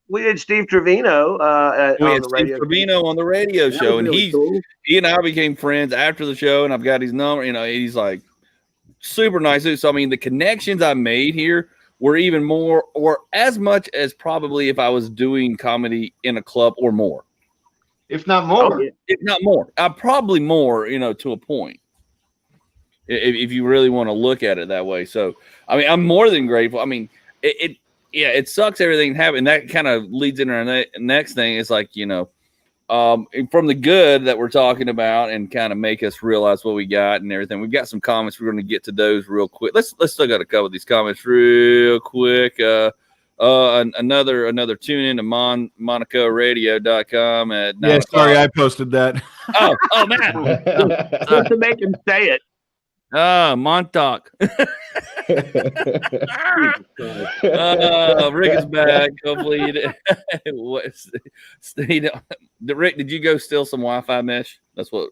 B: we did Steve Trevino on
A: the radio show, and he and I became friends after the show, and I've got his number. He's like super nice. So I mean, the connections I made here were even more, or as much as probably if I was doing comedy in a club or more,
D: if not more.
A: If not more, probably more. To a point, if you really want to look at it that way. So I mean, I'm more than grateful. I mean, it sucks everything happened. That kind of leads into our next thing. It's like, from the good that we're talking about and kind of make us realize what we got and everything. We've got some comments. We're going to get to those real quick. Let's still got a couple of these comments real quick. Another tune in to MonacoRadio.com at 9 o'clock.
C: Sorry, I posted that.
A: Oh man.
B: Just to make him say it.
A: Montauk. Rick is back. Hopefully, Rick, did you go steal some Wi-Fi mesh? That's what.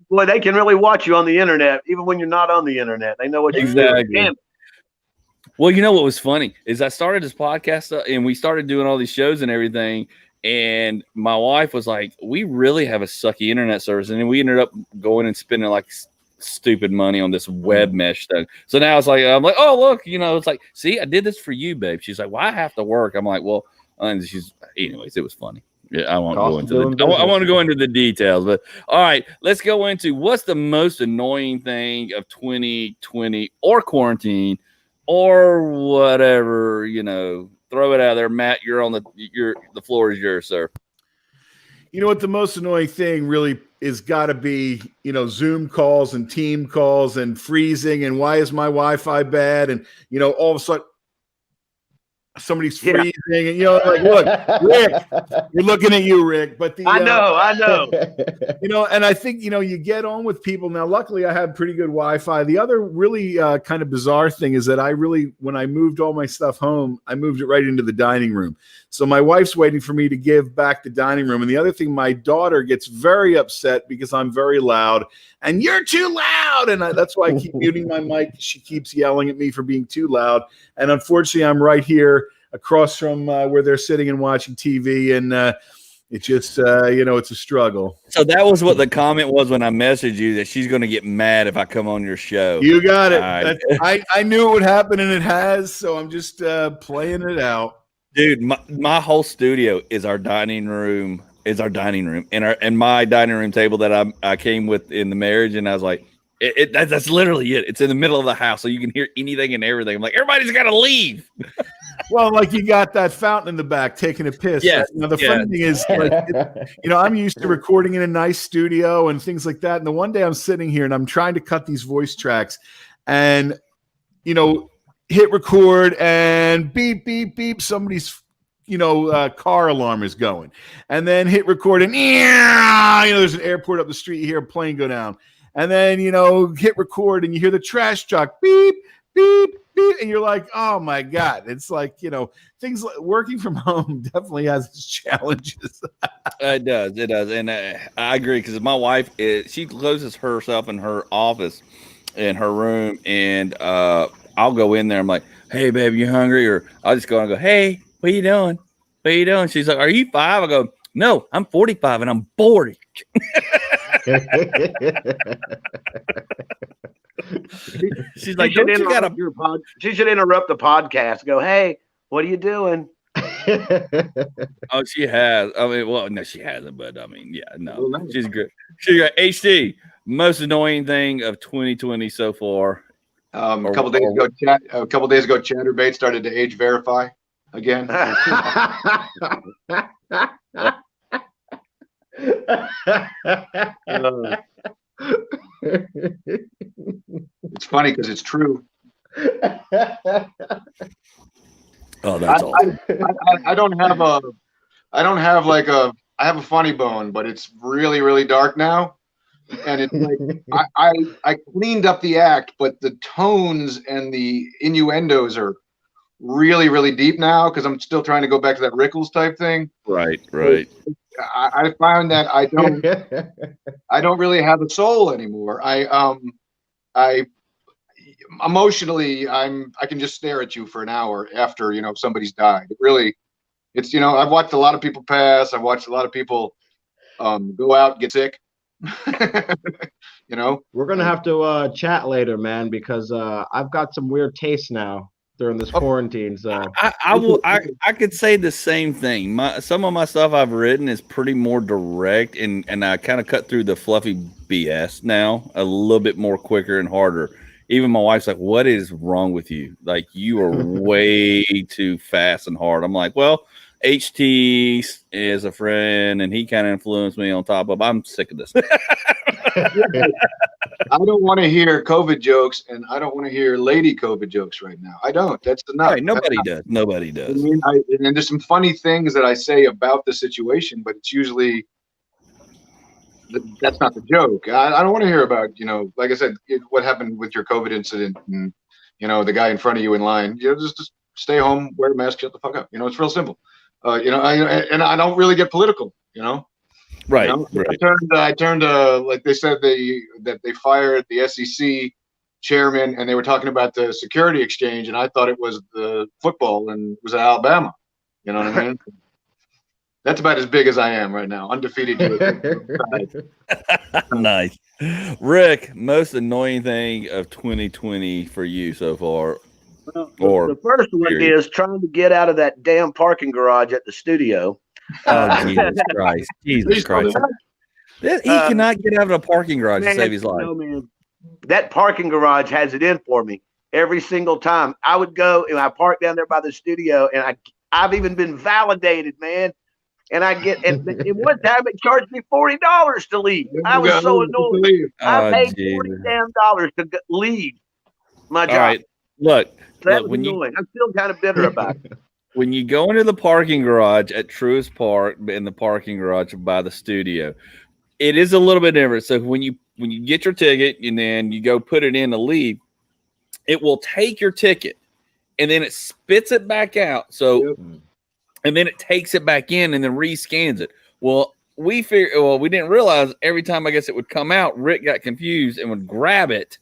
B: Boy, they can really watch you on the internet, even when you're not on the internet. They know what you're doing.
A: Well, you know what was funny is I started this podcast and we started doing all these shows and everything. And my wife was like, we really have a sucky internet service. And then we ended up going and spending like stupid money on this web mesh thing. So now it's like, I'm like, oh, look, it's like, see, I did this for you, babe. She's like, well, I have to work. I'm like, well, and anyways, it was funny. Yeah, I won't go into I want to go into the details, but all right, let's go into what's the most annoying thing of 2020 or quarantine or whatever, Throw it out there, Matt. The floor is yours, sir.
C: You know what? The most annoying thing really is got to be, Zoom calls and team calls and freezing. And why is my Wi-Fi bad? And, all of a sudden somebody's freezing. And, look, Rick, we're looking at you, Rick. But
B: I know.
C: And I think, you get on with people. Now, luckily, I have pretty good Wi-Fi. The other really kind of bizarre thing is that when I moved all my stuff home, I moved it right into the dining room. So my wife's waiting for me to give back the dining room. And the other thing, my daughter gets very upset because I'm very loud. And you're too loud. And that's why I keep muting my mic. She keeps yelling at me for being too loud. And unfortunately, I'm right here across from where they're sitting and watching TV. And it's just, it's a struggle.
A: So that was what the comment was when I messaged you, that she's going to get mad if I come on your show.
C: You got it. I knew it would happen, and it has. So I'm just playing it out.
A: Dude, my whole studio is our dining room. And my dining room table that I came with in the marriage, and I was like, that's literally it. It's in the middle of the house, so you can hear anything and everything. I'm like, everybody's got to leave.
C: Well, like you got that fountain in the back taking a piss.
A: Yes.
C: The funny thing is, I'm used to recording in a nice studio and things like that. And the one day I'm sitting here and I'm trying to cut these voice tracks, and hit record and beep, beep, beep. Somebody's, car alarm is going, and then hit record and there's an airport up the street. You hear a plane go down, and then hit record and you hear the trash truck beep, beep, beep, and you're like, oh my God. It's like, things like working from home definitely has its challenges.
A: It does. And I agree because my wife, she closes herself in her office, in her room, and I'll go in there. I'm like, hey, babe, you hungry? Or I'll just go and go, hey, what you doing? What you doing? She's like, are you 5? I go, no, I'm 45 and I'm 40. She's like, don't you got
B: she should interrupt the podcast. Go, hey, what are you doing?
A: Oh, she has. I mean, well, no, she hasn't. But I mean, yeah, no, she's good. She got HD. Most annoying thing of 2020 so far.
D: A couple days ago, Chatterbait started to age verify again. It's funny because it's true.
A: Oh, that's awesome.
D: I don't have I have a funny bone, but it's really, really dark now. And it's like I cleaned up the act, but the tones and the innuendos are really, really deep now because I'm still trying to go back to that Rickles type thing.
A: Right.
D: I found that I don't really have a soul anymore. I emotionally I can just stare at you for an hour after somebody's died. It's I've watched a lot of people pass. I've watched a lot of people go out and get sick.
E: We're gonna have to chat later, man, because I've got some weird tastes now during this quarantine. So
A: I could say the same thing. Some of my stuff I've written is pretty more direct, and I kind of cut through the fluffy BS now a little bit more quicker and harder. Even my wife's like, "What is wrong with you? Like you are way too fast and hard." I'm like, "Well, HT is a friend, and he kind of influenced me on top of. I'm sick of this."
D: I don't want to hear COVID jokes, and I don't want to hear lady COVID jokes right now. I don't. That's enough.
A: Right, nobody does. Nobody does.
D: I mean, and there's some funny things that I say about the situation, but it's usually that's not the joke. I don't want to hear about, like I said, what happened with your COVID incident and, the guy in front of you in line. Just stay home, wear a mask, shut the fuck up. It's real simple. I don't really get political,
A: Right.
D: I turned like they said that they fired the SEC chairman and they were talking about the security exchange and I thought it was the football and it was Alabama. You know what I mean? That's about as big as I am right now. Undefeated.
A: Nice. Rick, most annoying thing of 2020 for you so far?
B: The first one is trying to get out of that damn parking garage at the studio.
A: Oh, Jesus Christ. Jesus Christ. He cannot get out of a parking garage to save his life.
B: No, man. That parking garage has it in for me every single time. I would go and I park down there by the studio and I've even been validated, man. And I get, and one time it charged me $40 to leave. I was so annoyed. I paid $40 to leave my job.
A: All right. Look,
B: that was annoying. I'm still kind of bitter about it.
A: When you go into the parking garage at Truist Park, in the parking garage by the studio, it is a little bit different. So when you get your ticket and then you go put it in to leave, it will take your ticket and then it spits it back out. So, and then it takes it back in and then rescans it. Well, we didn't realize every time I guess it would come out, Rick got confused and would grab it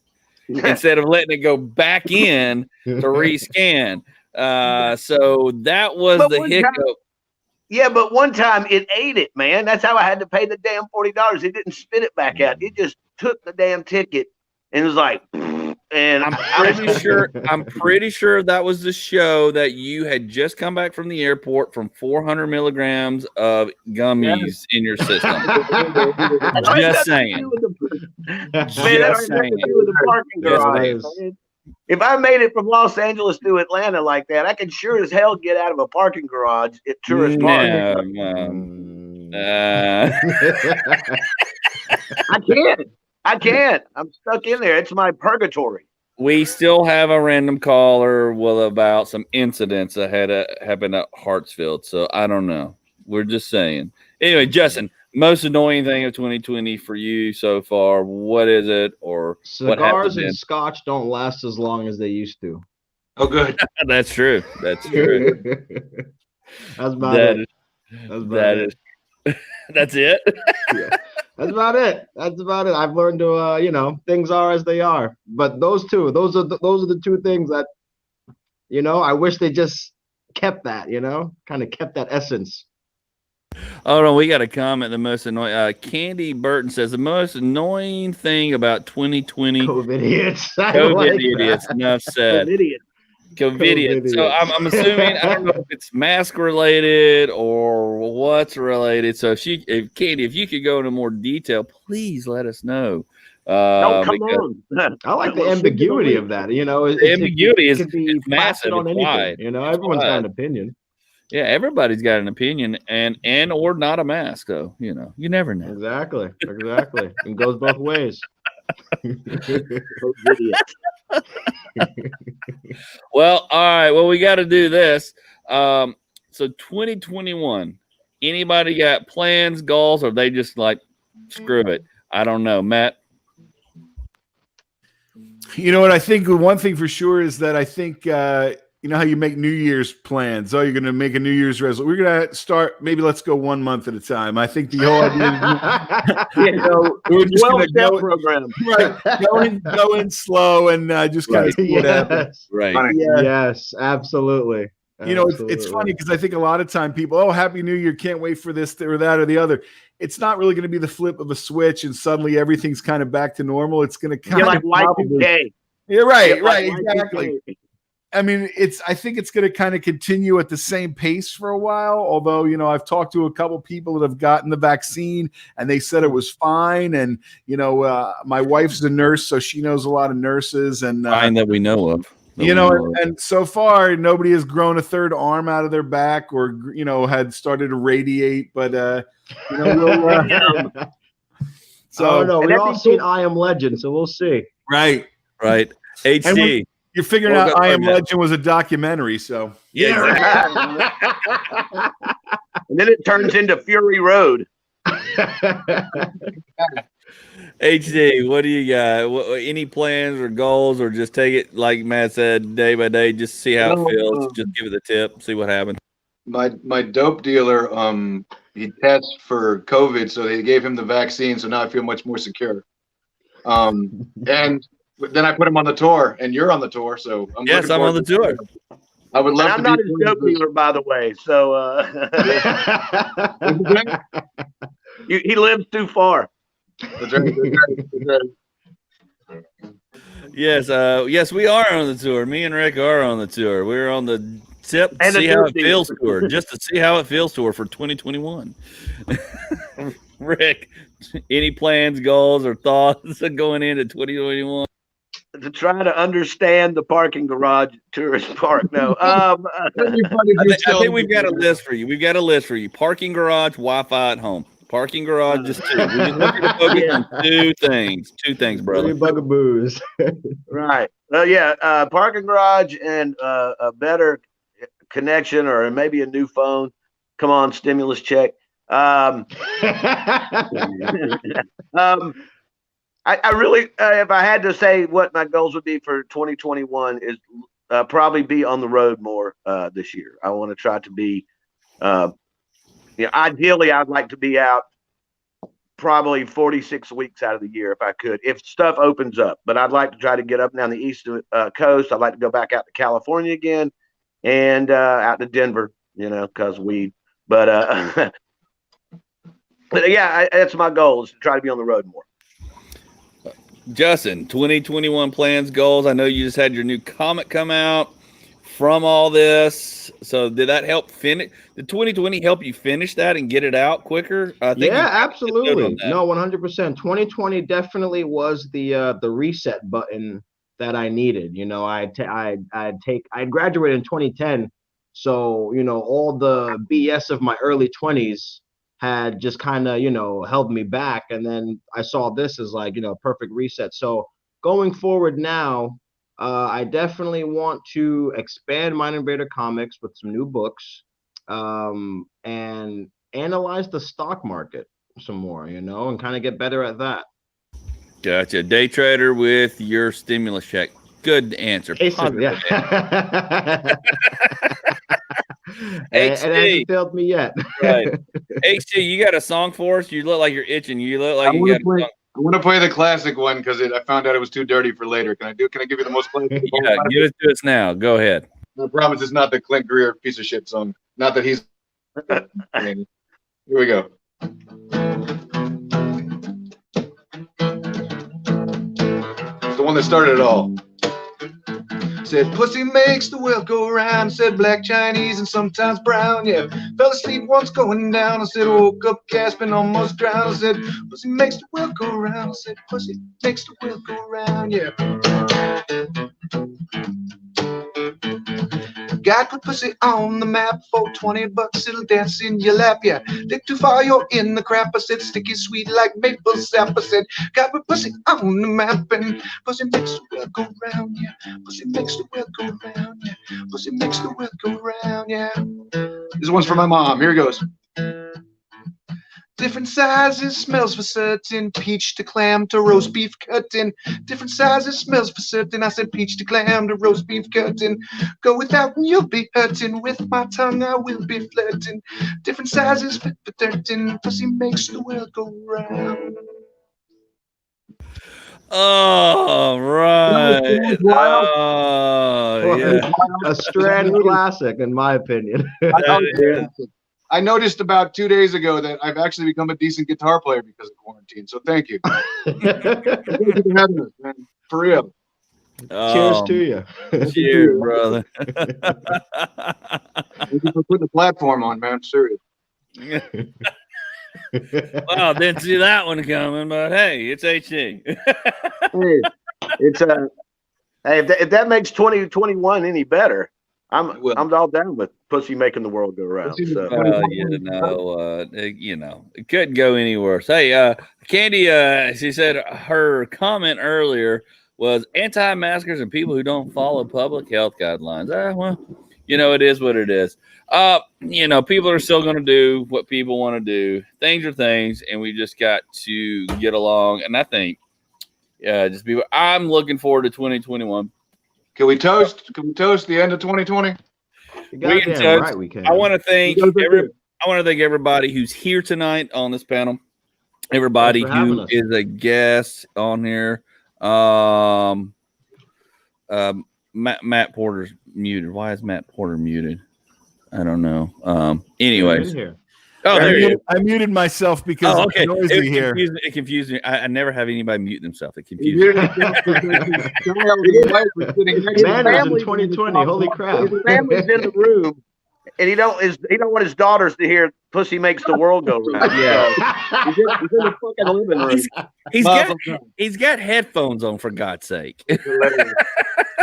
A: instead of letting it go back in to rescan. So that was the hiccup.
B: But one time it ate it, man. That's how I had to pay the damn $40. It didn't spit it back out. It just took the damn ticket and was like, and
A: I'm pretty sure that was the show that you had just come back from the airport from 400 milligrams of gummies in your system. Just saying. Just saying.
B: If I made it from Los Angeles to Atlanta like that, I could sure as hell get out of a parking garage at Tourist Park. I can't. I'm stuck in there. It's my purgatory.
A: We still have a random caller about some incidents that had happened at Hartsfield. So I don't know. We're just saying. Anyway, Justin, Most annoying thing of 2020 for you so far? What is it, or what
E: Cigars
A: hasn't
E: and scotch don't last as long as they used to.
D: Oh, good.
A: been? That's true. That's true.
E: That's about
A: That
E: it.
A: is.
E: That's about
A: That
E: it.
A: is. That's it.
E: Yeah, that's about it. That's about it. I've learned to, things are as they are. But those are the two things that, I wish they just kept that, kind of kept that essence.
A: Hold on, we got a comment. The most annoying. Candy Burton says the most annoying thing about 2020.
E: COVID idiots. I
A: COVID
E: like
A: idiots.
E: that.
A: Enough said.
B: Idiot.
A: COVID. So I'm assuming, I don't know if it's mask related or what's related. So if Candy, if you could go into more detail, please let us know.
B: No, come on.
E: I like the ambiguity of that.
A: The ambiguity
E: it
A: is
E: could be
A: massive.
E: on
A: It's
E: anything.
A: wide.
E: Everyone's got an opinion.
A: Yeah, everybody's got an opinion, and or not a mask, though. You never know.
E: Exactly. It goes both ways.
A: Well, all right. Well, we got to do this. So 2021, anybody got plans, goals, or they just like, screw it? I don't know. Matt?
C: You know what? I think one thing for sure is that I think, you know how you make New Year's plans. Oh, you're going to make a New Year's resolution. We're going to start, maybe let's go 1 month at a time. I think the whole idea we're just going to go program. Right, go in slow and just kind of see what happens.
A: Right.
C: Yeah.
E: Yes, absolutely.
C: It's funny because I think a lot of time people, oh, Happy New Year, can't wait for this or that or the other. It's not really going to be the flip of a switch and suddenly everything's kind of back to normal. It's going to kind of
B: like Y2K.
C: Yeah, right, exactly. I mean, I think it's going to kind of continue at the same pace for a while. Although, I've talked to a couple people that have gotten the vaccine and they said it was fine. And, my wife's a nurse, so she knows a lot of nurses and
A: fine that we know of.
C: And so far nobody has grown a third arm out of their back or, had started to radiate. But,
E: so no, we've all seen I Am Legend, so we'll see.
C: Right.
A: HD.
C: You're figuring out I Am Legend was a documentary, so
B: yeah. And then it turns into Fury Road.
A: HD, what do you got? Any plans or goals, or just take it like Matt said, day by day, just see how it feels. Just give it the tip, see what happens.
D: My dope dealer, he tests for COVID, so they gave him the vaccine. So now I feel much more secure. And then I put him on the tour, and you're on the tour, so I'm
A: on the tour.
D: I would love.
B: I'm not a dope dealer, by the way, so he lives too far.
D: That's right.
A: Yes, we are on the tour. Me and Rick are on the tour. We're on the tip to see how it feels tour, just to see how it feels tour for 2021. Rick, any plans, goals, or thoughts going into 2021?
B: To try to understand the parking garage tourist park. No.
A: I think we've got a list for you. Parking garage, Wi-Fi at home. Parking garage, just two. We just want you to focus on two things, brother.
E: 3 bugaboos.
B: Right. Well, yeah. Parking garage and a better connection, or maybe a new phone. Come on, stimulus check. I really, if I had to say what my goals would be for 2021 is probably be on the road more this year. I want to try to be, ideally I'd like to be out probably 46 weeks out of the year if I could, if stuff opens up. But I'd like to try to get up and down the East Coast. I'd like to go back out to California again and out to Denver, because but yeah, that's my goal, is to try to be on the road more.
A: Justin, 2021 plans, goals. I know you just had your new comic come out from all this. So did that help finish? Did 2020 help you finish that and get it out quicker?
E: Yeah, absolutely. No, 100%. 2020 definitely was the reset button that I needed. I graduated in 2010. So, all the BS of my early 20s had just kind of, held me back. And then I saw this as like, perfect reset. So going forward now, I definitely want to expand Mind Invader Comics with some new books and analyze the stock market. some more, and kind of get better at that.
A: Gotcha. Day trader with your stimulus check. Good answer.
E: Basically, yeah. It hasn't failed me yet.
A: Right. HT, you got a song for us? You look like you're itching. You look like you got a song.
D: I want to play the classic one because I found out it was too dirty for later. Can I give you the most classic?
A: Yeah, give it to us now. Go ahead.
D: I promise it's not the Clint Greer piece of shit song. Not that he's. Here we go. It's the one that started it all. Said pussy makes the world go round. Said black, Chinese, and sometimes brown. Yeah, fell asleep once going down. I said woke up gasping, almost drowned. I said pussy makes the world go round. I said pussy makes the world go round. Yeah. Got good pussy on the map for $20. It'll dance in your lap. Yeah, dig too far, you're in the crap. I said sticky sweet like maple sap. I said got good pussy on the map, and pussy makes the world go round. Yeah, pussy makes the world go round. Yeah, pussy makes the world go round. Yeah. This one's for my mom. Here it goes. Different sizes, smells for certain. Peach to clam to roast beef cutting. Different sizes, smells for certain. I said peach to clam to roast beef cutting. Go without and you'll be hurting. With my tongue I will be flirting. Different sizes, fit for 13. Pussy makes the world go round.
A: Oh, right. Oh, yeah.
E: A Strand classic, in my opinion.
D: I noticed about 2 days ago that I've actually become a decent guitar player because of quarantine. So thank you. Thank you for having us, man. For real.
E: Cheers to you.
A: Cheers, brother.
D: Thank you for putting the platform on, man. Serious.
A: Well, didn't see that one coming, but hey, it's HG.
B: Hey, it's hey, if that makes 2021 any better, I'm all down with pussy making the world go round. So.
A: It couldn't go any worse. Hey, Candy, she said her comment earlier was anti-maskers and people who don't follow public health guidelines. Well, it is what it is. People are still going to do what people want to do. Things are things, and we just got to get along. And I think, I'm looking forward to 2021.
D: Can we toast? Can we toast the end of 2020?
A: We can toast. Right, we can. I want to thank everybody who's here tonight on this panel. Everybody who is a guest on here. Matt Porter's muted. Why is Matt Porter muted? I don't know. Anyways.
C: There you go. I muted myself because it's noisy here.
A: It confused me. I never have anybody mute themselves. It confused me.
E: Man, it's in 2020. Holy crap.
B: His family's in the room, and he don't want his daughters to hear "Pussy Makes the World Go Round."
A: Yeah,
B: he's in the fucking living room.
A: He's got headphones on, for God's sake.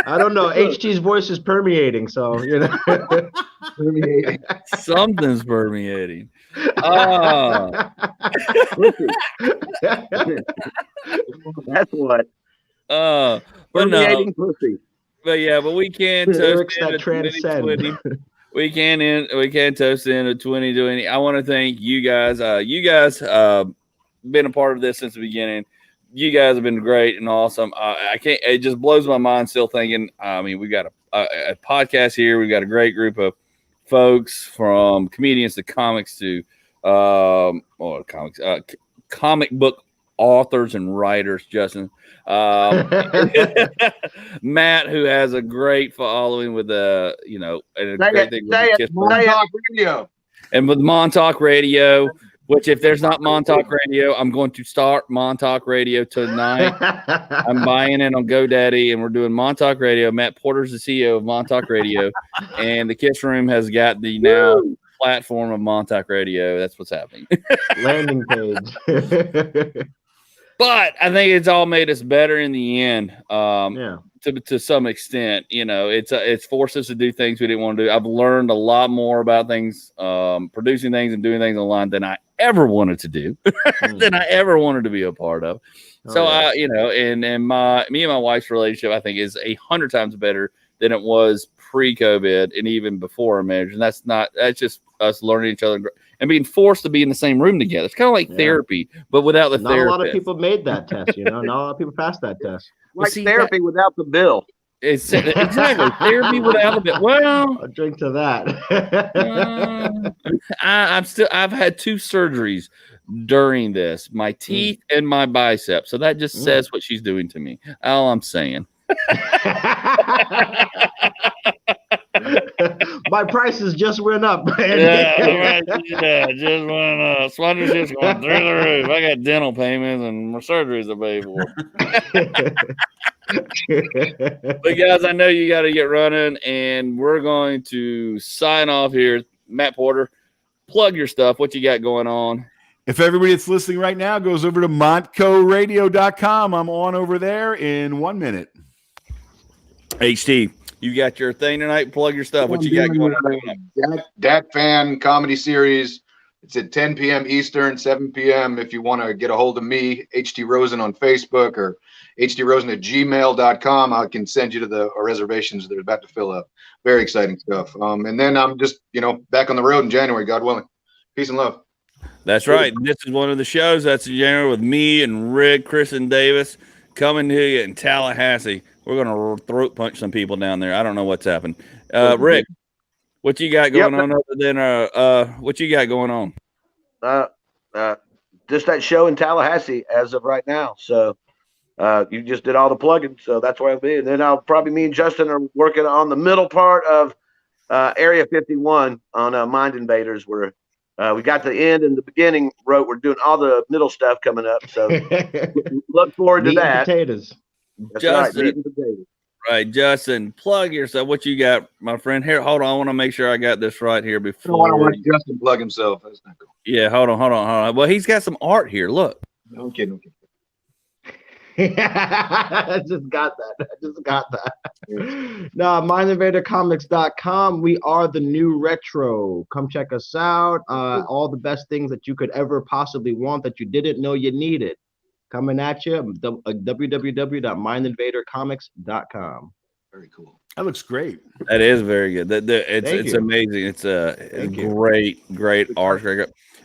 E: I don't know. HT's voice is permeating, so
A: something's permeating.
B: That's what.
A: Permeating
B: pussy.
A: But we can toast into 2020. We can toast into 2020. I want to thank you guys. You guys been a part of this since the beginning. You guys have been great and awesome. It just blows my mind still thinking. We've got a podcast here. We've got a great group of folks, from comedians to comics to comic book authors and writers. Justin, Matt, who has a great following with and a great thing with Kiss
D: Radio,
A: and with Montauk Radio. Which, if there's not Montauk Radio, I'm going to start Montauk Radio tonight. I'm buying it on GoDaddy, and we're doing Montauk Radio. Matt Porter's the CEO of Montauk Radio, and the Kiss Room has got the now platform of Montauk Radio. That's what's happening.
E: Landing page.
A: But I think it's all made us better in the end. To some extent, it's forced us to do things we didn't want to do. I've learned a lot more about things, producing things and doing things online than I ever wanted to do, than I ever wanted to be a part of. So, and me and my wife's relationship, I think, is 100 times better than it was pre-COVID and even before our marriage. And that's just us learning each other. and being forced to be in the same room together. It's kind of like therapy, but without the
E: Not
A: therapist.
E: a lot of people made that test, Not a lot of people passed that test.
B: Like therapy without the bill.
A: It's exactly therapy without the bill. Well,
E: I'll drink to that.
A: I've had 2 surgeries during this, my teeth and my bicep. So that just says what she's doing to me. All I'm saying.
E: My prices just went up.
A: Yeah, just went up. Sponsorship's going through the roof. I got dental payments and my surgeries to pay for. But guys, I know you got to get running, and we're going to sign off here. Matt Porter, plug your stuff. What you got going on?
C: If everybody that's listening right now goes over to montcoradio.com, I'm on over there in 1 minute.
A: HT, you got your thing tonight. Plug your stuff. What you got going on?
D: Dat Fan comedy series. It's at 10 p.m. Eastern, 7 p.m. If you want to get a hold of me, HT Rosen on Facebook or hdrosen@gmail.com. I can send you to the reservations that are about to fill up. Very exciting stuff. And then I'm just, back on the road in January, God willing. Peace and love.
A: That's right. This is one of the shows. That's in January with me and Rick, Chris, and Davis coming to you in Tallahassee. We're going to throat punch some people down there. I don't know what's happened. Rick, what you got going on other than what you got going on?
B: Just that show in Tallahassee as of right now. So you just did all the plugging, so that's where I'll be. And then me and Justin are working on the middle part of Area 51 on Mind Invaders, where we got the end and the beginning wrote. We're doing all the middle stuff coming up. So look forward to that.
E: Potatoes.
B: That's
A: Justin,
B: right, meat and potatoes.
A: Right, Justin, plug yourself. What you got, my friend? Here, hold on. I want to make sure I got this right here before.
D: I don't want to let Justin plug himself. That's not cool.
A: Yeah, hold on. Well, he's got some art here. Look.
D: No, I'm kidding.
E: I just got that. No, mindinvadercomics.com. We are the new retro. Come check us out. All the best things that you could ever possibly want that you didn't know you needed. Coming at you, www.mindinvadercomics.com.
D: Very cool.
C: That looks great.
A: That is very good. It's amazing. It's a great art.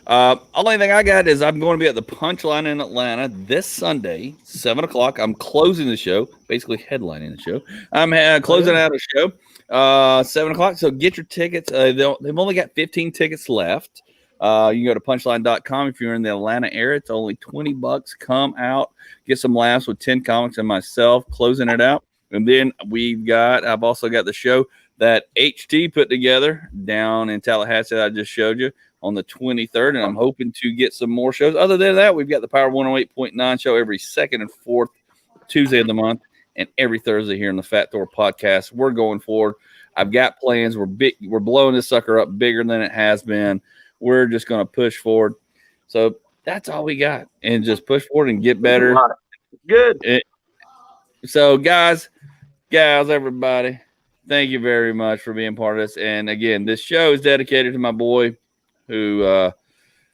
A: Only thing I got is I'm going to be at the Punchline in Atlanta this Sunday, 7:00. I'm closing the show, basically headlining the show. I'm closing out a show, 7:00. So get your tickets. They've only got 15 tickets left. You can go to punchline.com if you're in the Atlanta area. It's only $20. Come out, get some laughs with 10 comics and myself closing it out. And then I've also got the show that HT put together down in Tallahassee that I just showed you on the 23rd. And I'm hoping to get some more shows. Other than that, we've got the Power 108.9 show every second and fourth Tuesday of the month and every Thursday here in the Fat Thor podcast. We're going forward. I've got plans. We're blowing this sucker up bigger than it has been. We're just going to push forward. So that's all we got. And just push forward and get better.
B: Good.
A: So guys, gals, everybody, thank you very much for being part of this. And again, this show is dedicated to my boy who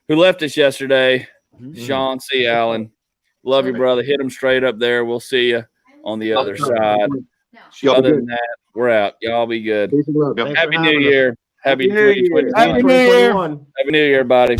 A: left us yesterday, Sean C. Allen. Love you, brother. Hit him straight up there. We'll see you on the other side. Other than that, we're out. Y'all be good.
E: Happy
A: New Year. Happy 2021.
E: Happy New Year.
A: Happy New Year, everybody.